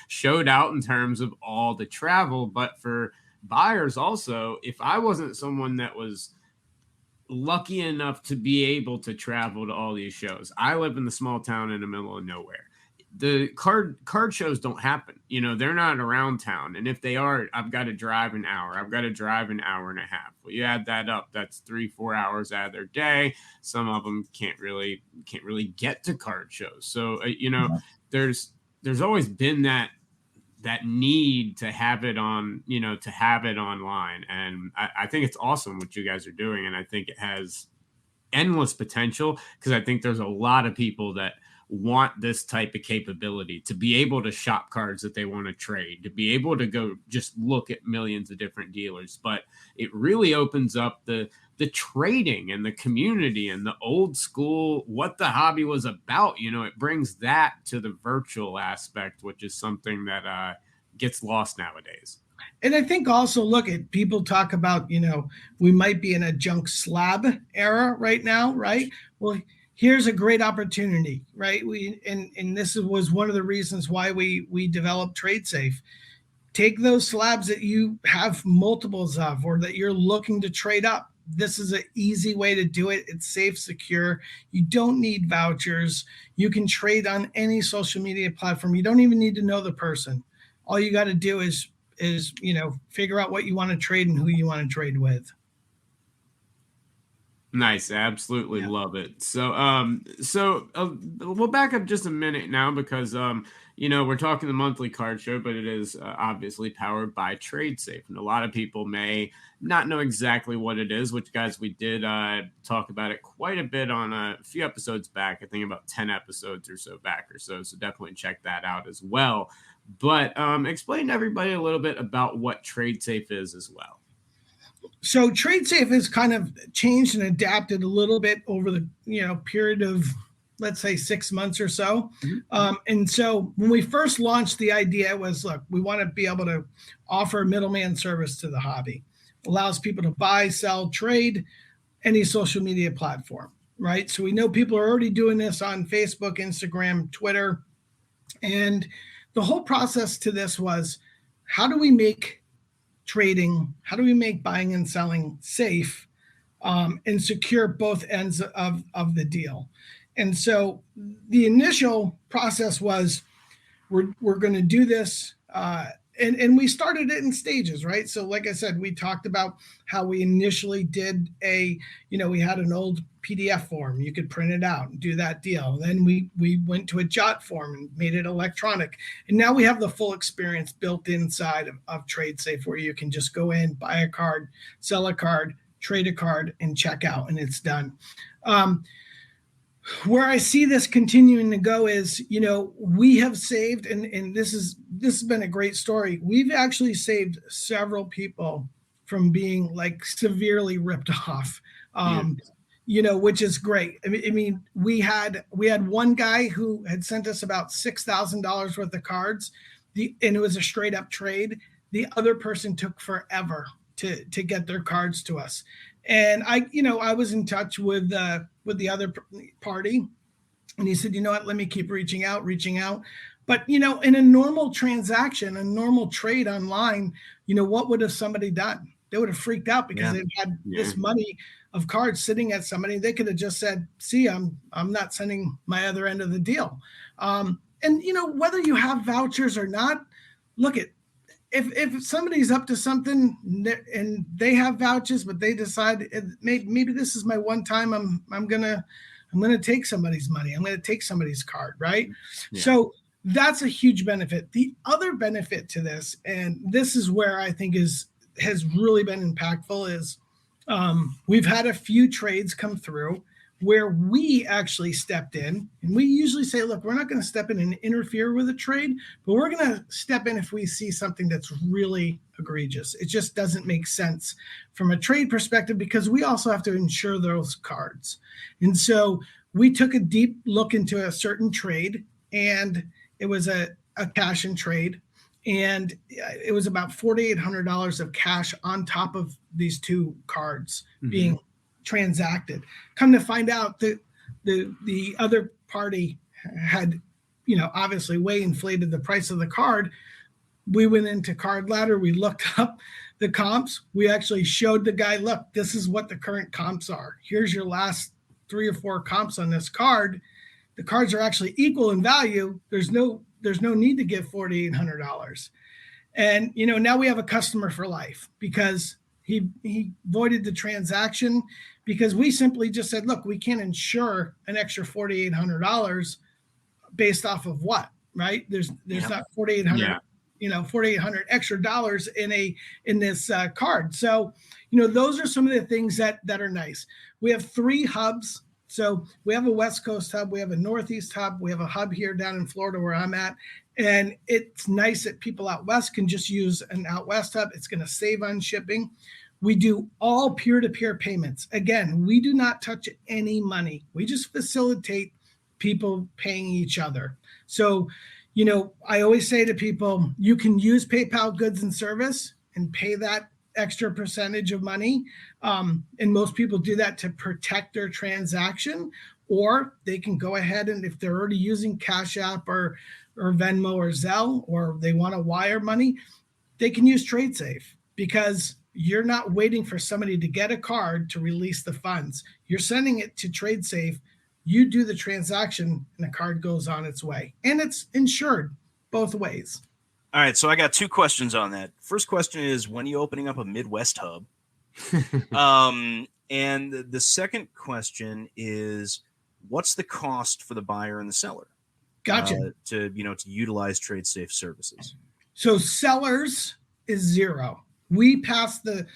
showed out in terms of all the travel. But for buyers also, if I wasn't someone that was lucky enough to be able to travel to all these shows, I live in the small town in the middle of nowhere. the card shows don't happen. You know, they're not around town. And if they are, I've got to drive an hour. I've got to drive an hour and a half. Well, you add that up, that's 3-4 hours out of their day. Some of them can't really get to card shows. So, you know, there's always been that need to have it on, you know, to have it online. And I think it's awesome what you guys are doing. And I think it has endless potential, because I think there's a lot of people that want this type of capability to be able to shop cards that they want to trade, to be able to go just look at millions of different dealers. But it really opens up the trading and the community and the old school, what the hobby was about. You know, it brings that to the virtual aspect, which is something that gets lost nowadays. And I think also, look at people talk about, you know, we might be in a junk slab era right now, right? Well, here's a great opportunity, right? And this was one of the reasons why we developed Tradesafe. Take those slabs that you have multiples of, or that you're looking to trade up. This is an easy way to do it. It's safe, secure. You don't need vouchers. You can trade on any social media platform. You don't even need to know the person. All you got to do is, you know, figure out what you want to trade and who you want to trade with. Nice. Absolutely love it. So, we'll back up just a minute now, because, you know, we're talking the monthly card show, but it is obviously powered by Tradesafe. And a lot of people may not know exactly what it is, which, guys, we did talk about it quite a bit on a few episodes back. I think about 10 episodes or so back or so. So definitely check that out as well. But explain to everybody a little bit about what Tradesafe is as well. So Tradesafe has kind of changed and adapted a little bit over the, you know, period of, let's say, 6 months or so. And so when we first launched, the idea was, look, we want to be able to offer a middleman service to the hobby. Allows people to buy, sell, trade any social media platform, right? So we know people are already doing this on Facebook, Instagram, Twitter. And the whole process to this was, how do we make trading, how do we make buying and selling safe and secure both ends of the deal? And so the initial process was, we're going to do this. And we started it in stages, right? So like I said, we talked about how we initially did we had an old PDF form. You could print it out and do that deal. Then we went to a Jot form and made it electronic. And now we have the full experience built inside of Tradesafe, where you can just go in, buy a card, sell a card, trade a card, and check out, and it's done. Where I see this continuing to go is, you know, we have saved, and this has been a great story. We've actually saved several people from being like severely ripped off, you know, which is great. I mean, we had one guy who had sent us about $6,000 worth of cards, and it was a straight up trade. The other person took forever to get their cards to us. And I was in touch with the other party, and he said, you know what, let me keep reaching out. But, you know, in a normal transaction, a normal trade online, you know, what would have somebody done? They would have freaked out, because they've had this money of cards sitting at somebody. They could have just said, see, I'm not sending my other end of the deal. And, you know, whether you have vouchers or not, look at, if somebody's up to something and they have vouchers, but they decide maybe this is my one time, I'm gonna take somebody's money. I'm gonna take somebody's card, right? Yeah. So that's a huge benefit. The other benefit to this, and this is where I think has really been impactful, is we've had a few trades come through where we actually stepped in, and we usually say, look, we're not going to step in and interfere with a trade, but we're going to step in if we see something that's really egregious. It just doesn't make sense from a trade perspective, because we also have to insure those cards. And so we took a deep look into a certain trade, and it was a cash and trade, and it was about $4,800 of cash on top of these two cards being transacted. Come to find out that the other party had, you know, obviously way inflated the price of the card. We went into Card Ladder. We looked up the comps. We actually showed the guy, look, this is what the current comps are. Here's your last 3 or 4 comps on this card. the cards are actually equal in value, there's no need to give $4,800. And, now we have a customer for life because he voided the transaction because we simply just said, look, we can't insure an extra $4,800 based off of what, right? There's not 4,800, $4,800 extra dollars in this card. So, those are some of the things that are nice. We have 3 hubs. So we have a West Coast hub, we have a Northeast hub, we have a hub here down in Florida where I'm at. And it's nice that people out West can just use an out West hub. It's going to save on shipping. We do all peer-to-peer payments. Again, we do not touch any money. We just facilitate people paying each other. So, I always say to people, you can use PayPal goods and service and pay that extra percentage of money. And most people do that to protect their transaction, or they can go ahead and if they're already using Cash App or Venmo or Zelle, or they want to wire money, they can use Tradesafe because you're not waiting for somebody to get a card to release the funds. You're sending it to Tradesafe. You do the transaction and the card goes on its way. And it's insured both ways. All right, so I got 2 questions on that. First question is, when are you opening up a Midwest hub? And the second question is, what's the cost for the buyer and the seller? Gotcha. To utilize Tradesafe services. So sellers is 0. We pass the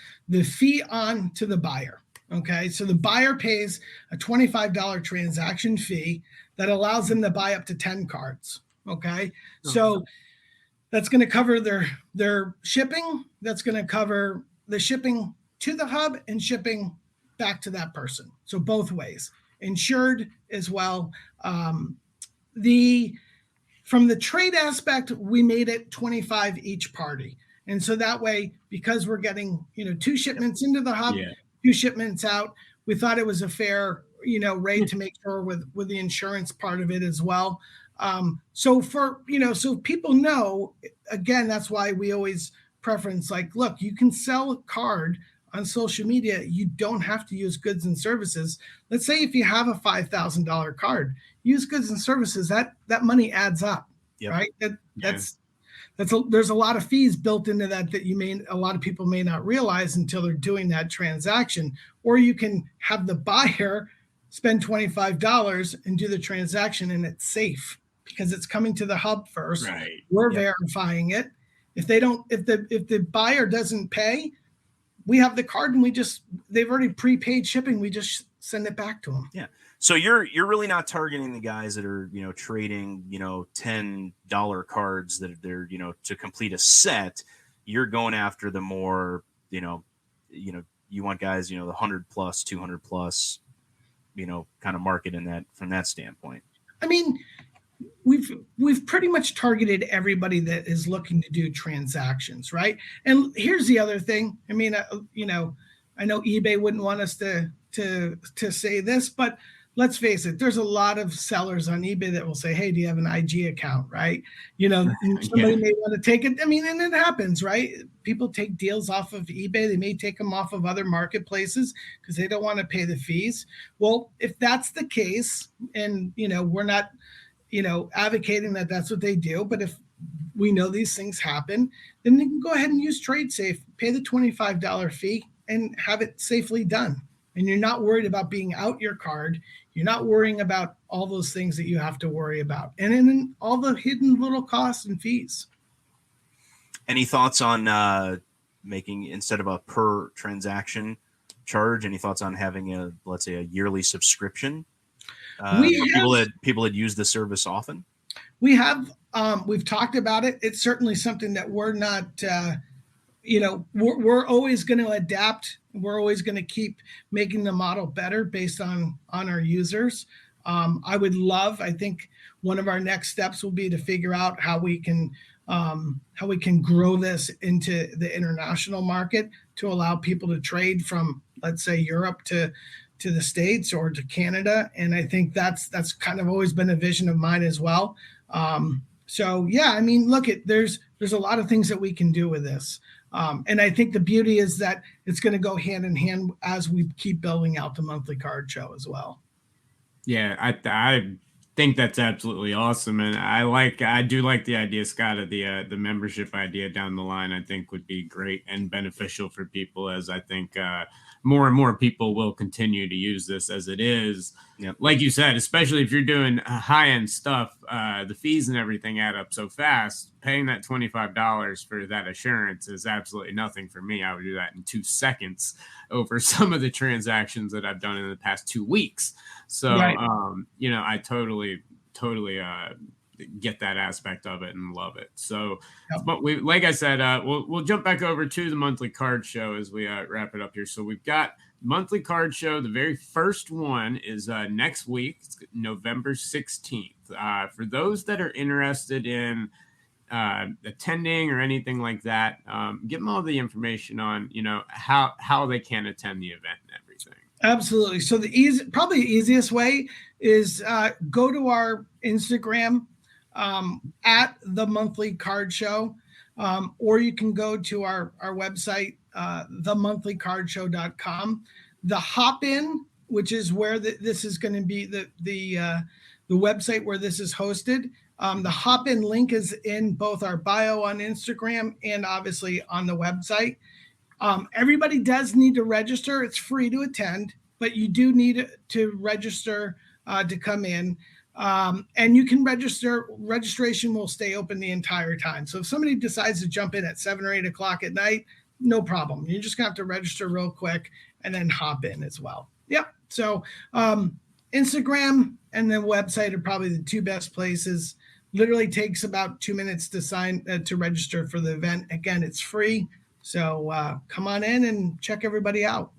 fee on to the buyer. Okay, so the buyer pays a $25 transaction fee that allows them to buy up to 10 cards. Okay, so that's going to cover their shipping. That's going to cover the shipping to the hub and shipping back to that person. So both ways, insured as well. From the trade aspect, we made it 25 each party. And so that way, because we're getting, 2 shipments into the hub, 2 shipments out, we thought it was a fair, rate to make sure with the insurance part of it as well. So people know, again, that's why we always preference, like, look, you can sell a card on social media. You don't have to use goods and services. Let's say if you have a $5,000 card, use goods and services, that money adds up, right? There's a lot of fees built into that a lot of people may not realize until they're doing that transaction. Or you can have the buyer spend $25 and do the transaction, and it's safe because it's coming to the hub first. Right. We're verifying it. If the buyer doesn't pay, we have the card and they've already prepaid shipping. We just send it back to them. Yeah. So you're really not targeting the guys that are, trading, $10 cards that they're, to complete a set. You're going after the more, you want guys, the 100 plus, 200 plus, kind of market in that from that standpoint. I mean, we've pretty much targeted everybody that is looking to do transactions, right? And here's the other thing. I mean, I know eBay wouldn't want us to say this, but let's face it, there's a lot of sellers on eBay that will say, hey, do you have an IG account, right? Somebody may want to take it. I mean, and it happens, right? People take deals off of eBay. They may take them off of other marketplaces because they don't want to pay the fees. Well, if that's the case, and, we're not, advocating that that's what they do, but if we know these things happen, then they can go ahead and use Tradesafe, pay the $25 fee, and have it safely done. And you're not worried about being out your card. You're not worrying about all those things that you have to worry about. And then all the hidden little costs and fees. Any thoughts on making, instead of a per transaction charge, any thoughts on having let's say a yearly subscription? People that use the service often? We have, we've talked about it. It's certainly something that we're not, we're always going to adapt. We're always going to keep making the model better based on our users. I think one of our next steps will be to figure out how we can grow this into the international market to allow people to trade from, let's say, Europe to the States or to Canada. And I think that's kind of always been a vision of mine as well. So yeah, I mean, there's a lot of things that we can do with this. And I think the beauty is that it's going to go hand in hand as we keep building out the monthly card show as well. Yeah, I think that's absolutely awesome, and I do like the idea, Scott, of the membership idea down the line. I think would be great and beneficial for people, as I think more and more people will continue to use this as it is. Yep. Like you said, especially if you're doing high end stuff, the fees and everything add up so fast. Paying that $25 for that assurance is absolutely nothing for me. I would do that in 2 seconds over some of the transactions that I've done in the past 2 weeks. So, Right. I totally get that aspect of it and love it. So, Yep. but like I said, we'll jump back over to the monthly card show as we wrap it up here. So we've got monthly card show. The very first one is next week. It's November 16th. For those that are interested in attending or anything like that, give them all the information on, how they can attend the event and everything. Absolutely. So probably the easiest way is go to our Instagram at the monthly card show, or you can go to our website, themonthlycardshow.com. The hop in, which is where this is going to be the website where this is hosted. The hop in link is in both our bio on Instagram and obviously on the website. Everybody does need to register. It's free to attend, but you do need to register to come in. And you can register. Registration will stay open the entire time. So if somebody decides to jump in at 7 or 8 o'clock at night, no problem. You're just going to have to register real quick and then hop in as well. Yep. So Instagram and the website are probably the two best places. Literally takes about 2 minutes to register for the event. Again, it's free. So come on in and check everybody out.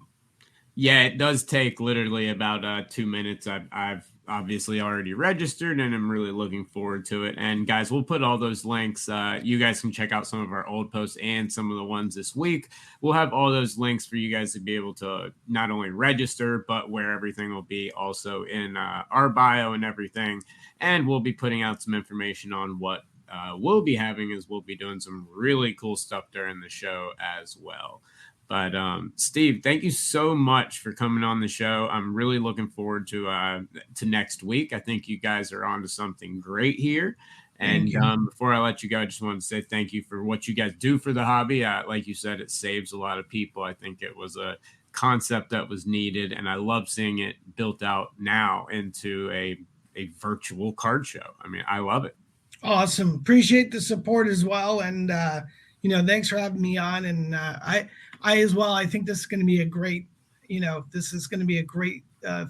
Yeah, it does take literally about 2 minutes. I've obviously already registered and I'm really looking forward to it. And guys, we'll put all those links. You guys can check out some of our old posts and some of the ones this week. We'll have all those links for you guys to be able to not only register, but where everything will be also in our bio and everything. And we'll be putting out some information on what we'll be having, is we'll be doing some really cool stuff during the show as well. But Steve, thank you so much for coming on the show. I'm really looking forward to next week. I think you guys are onto something great here. And before I let you go, I just wanted to say thank you for what you guys do for the hobby. Like you said, it saves a lot of people. I think it was a concept that was needed, and I love seeing it built out now into a virtual card show. I mean, I love it. Awesome. Appreciate the support as well. And, thanks for having me on. And I as well, I think this is going to be a great,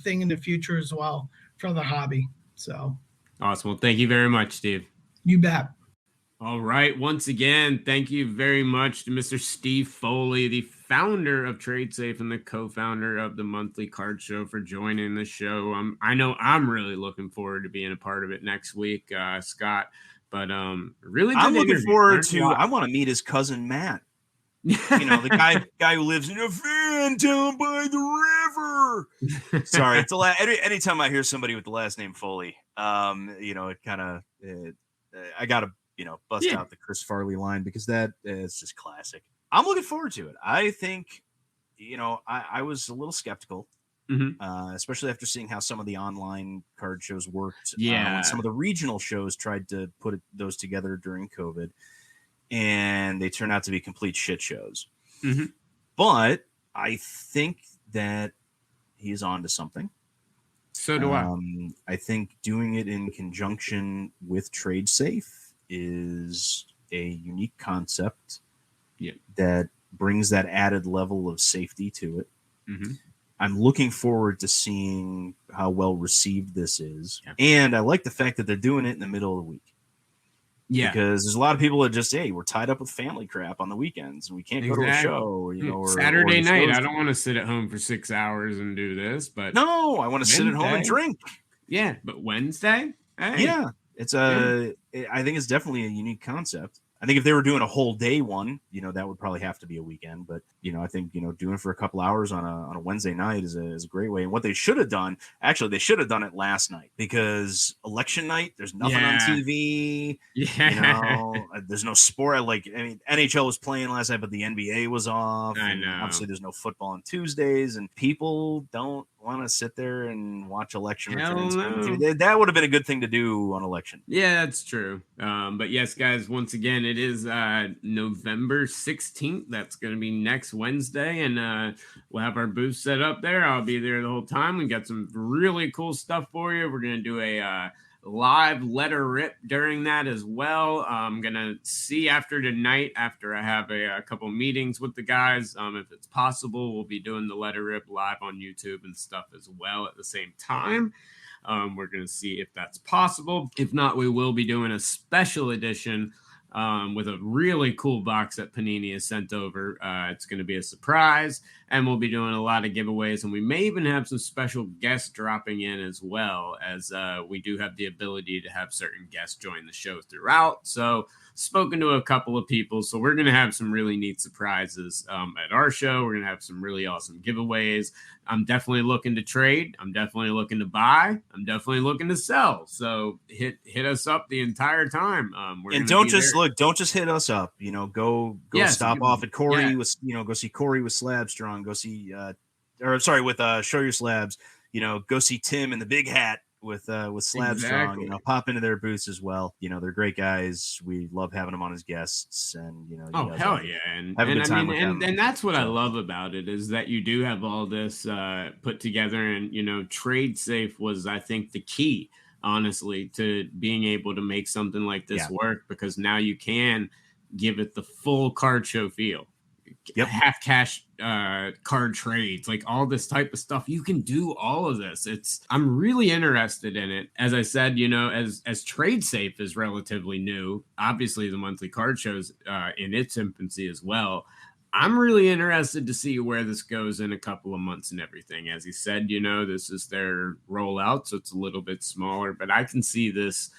thing in the future as well for the hobby. So awesome. Well, thank you very much, Steve. You bet. All right. Once again, thank you very much to Mr. Steve Foley, the founder of Tradesafe and the co-founder of the monthly card show, for joining the show. I know I'm really looking forward to being a part of it next week, Scott. But really, I'm looking forward to. I want to meet his cousin Matt. The guy who lives in a van down by the river. Sorry, it's anytime I hear somebody with the last name Foley, it kind of I gotta bust out the Chris Farley line, because that is just classic. I'm looking forward to it. I think, I was a little skeptical, especially after seeing how some of the online card shows worked. When some of the regional shows tried to put those together during COVID, and they turned out to be complete shit shows. Mm-hmm. But I think that he's on to something. So do I. I think doing it in conjunction with Tradesafe is a unique concept that brings that added level of safety to it. Mm-hmm. I'm looking forward to seeing how well received this is. Yeah. And I like the fact that they're doing it in the middle of the week. Yeah. Because there's a lot of people that just, we're tied up with family crap on the weekends and we can't go to a show. Or Saturday night, I don't want to sit at home for 6 hours and do this. But no, I want to sit at home and drink. Yeah, but Wednesday? Hey. Yeah. I think it's definitely a unique concept. I think if they were doing a whole day one, that would probably have to be a weekend. But, I think, doing it for a couple hours on a Wednesday night is a great way. And what they should have done, actually, they should have done it last night, because election night, there's nothing on TV. Yeah. There's no sport. NHL was playing last night, but the NBA was off. I know. Obviously, there's no football on Tuesdays, and people don't want to sit there and watch election Hell returns. no. That would have been a good thing to do on election. Yeah, that's true. But yes, guys, once again, it is November 16th. That's going to be next Wednesday, and we'll have our booth set up there. I'll be there the whole time. We got some really cool stuff for you. We're going to do a live letter rip during that as well. I'm going to see after tonight, after I have a couple meetings with the guys, if it's possible, we'll be doing the letter rip live on YouTube and stuff as well at the same time. We're going to see if that's possible. If not, we will be doing a special edition with a really cool box that Panini has sent over. It's going to be a surprise, and we'll be doing a lot of giveaways, and we may even have some special guests dropping in as well, as we do have the ability to have certain guests join the show throughout. So spoken to a couple of people, so we're going to have some really neat surprises at our show. We're going to have some really awesome giveaways. I'm definitely looking to trade. I'm definitely looking to buy. I'm definitely looking to sell. So hit us up the entire time. And don't just hit us up. Go stop off at Corey with go see Corey with Slab Strong. Go see with Show Your Slabs. Go see Tim in the big hat with Slab Strong. Pop into their booths as well. They're great guys. We love having them on as guests, and hell yeah, and have a good time with them. And that's what I love about it, is that you do have all this put together, and Tradesafe was, I think, the key, honestly, to being able to make something like this work, because now you can give it the full card show feel. Half cash card trades, like all this type of stuff. You can do all of this. I'm really interested in it. As I said, as Tradesafe is relatively new, obviously the monthly card show's in its infancy as well. I'm really interested to see where this goes in a couple of months and everything. As he said, this is their rollout, so it's a little bit smaller, but I can see this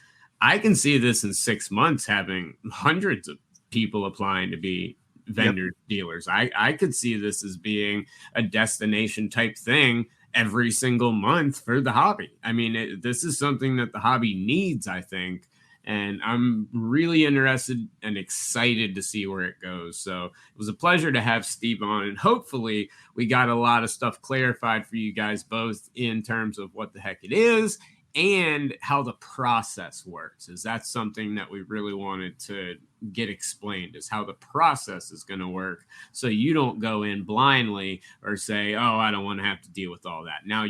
in 6 months having hundreds of people applying to be vendor dealers. I could see this as being a destination type thing every single month for the hobby. I mean, this is something that the hobby needs, I think, and I'm really interested and excited to see where it goes. So it was a pleasure to have Steve on, and hopefully we got a lot of stuff clarified for you guys, both in terms of what the heck it is and how the process works. Is that something that we really wanted to get explained, is how the process is going to work, so you don't go in blindly or say, oh, I don't want to have to deal with all that. Now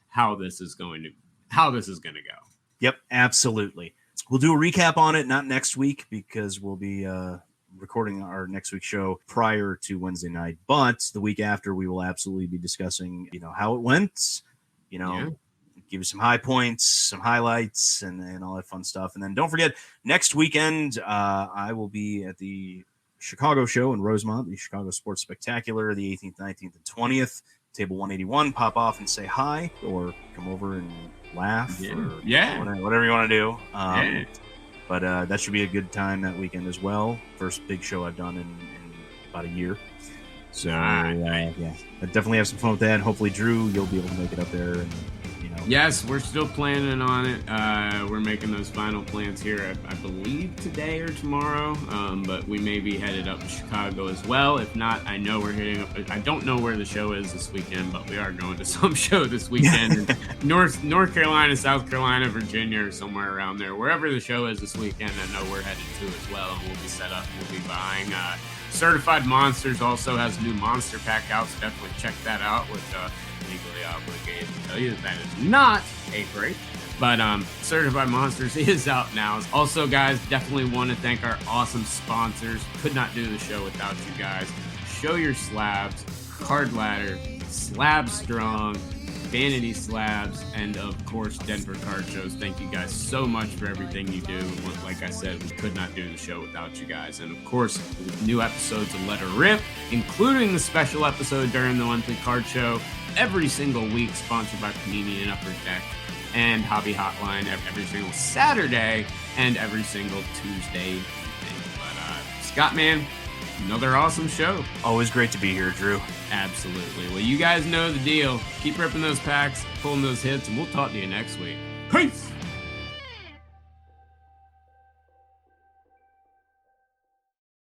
how this is going to go. Yep, absolutely. We'll do a recap on it, not next week, because we'll be recording our next week's show prior to Wednesday night, but the week after we will absolutely be discussing how it went, give you some high points, some highlights, and all that fun stuff. And then don't forget, next weekend, I will be at the Chicago show in Rosemont, the Chicago Sports Spectacular, the 18th, 19th, and 20th. Table 181, pop off and say hi, or come over and laugh, or whatever you want to do. But that should be a good time that weekend as well. First big show I've done in about a year. So, I definitely have some fun with that. And hopefully, Drew, you'll be able to make it up there. And Yes, we're still planning on it. We're making those final plans here, I believe, today or tomorrow. But we may be headed up to Chicago as well. If not, I know we're hitting up. I don't know where the show is this weekend, but we are going to some show this weekend in North Carolina, South Carolina, Virginia, or somewhere around there. Wherever the show is this weekend, I know we're headed to as well. And we'll be set up. We'll be buying. Certified Monsters also has a new monster pack out, so definitely check that out. With legally obligated to tell you that is not a break, but Certified Monsters is out now. Also, guys, definitely want to thank our awesome sponsors. Could not do the show without you guys. Show Your Slabs, Card Ladder, Slab Strong, Vanity Slabs, and of course Denver Card Shows. Thank you guys so much for everything you do. Like I said, we could not do the show without you guys. And of course, new episodes of Let Her Rip, including the special episode during the monthly card show every single week, sponsored by Panini and Upper Deck, and Hobby Hotline every single Saturday and every single Tuesday evening. But Scott, man, another awesome show. Always great to be here, Drew. Absolutely. Well, you guys know the deal. Keep ripping those packs, pulling those hits, and we'll talk to you next week. Peace!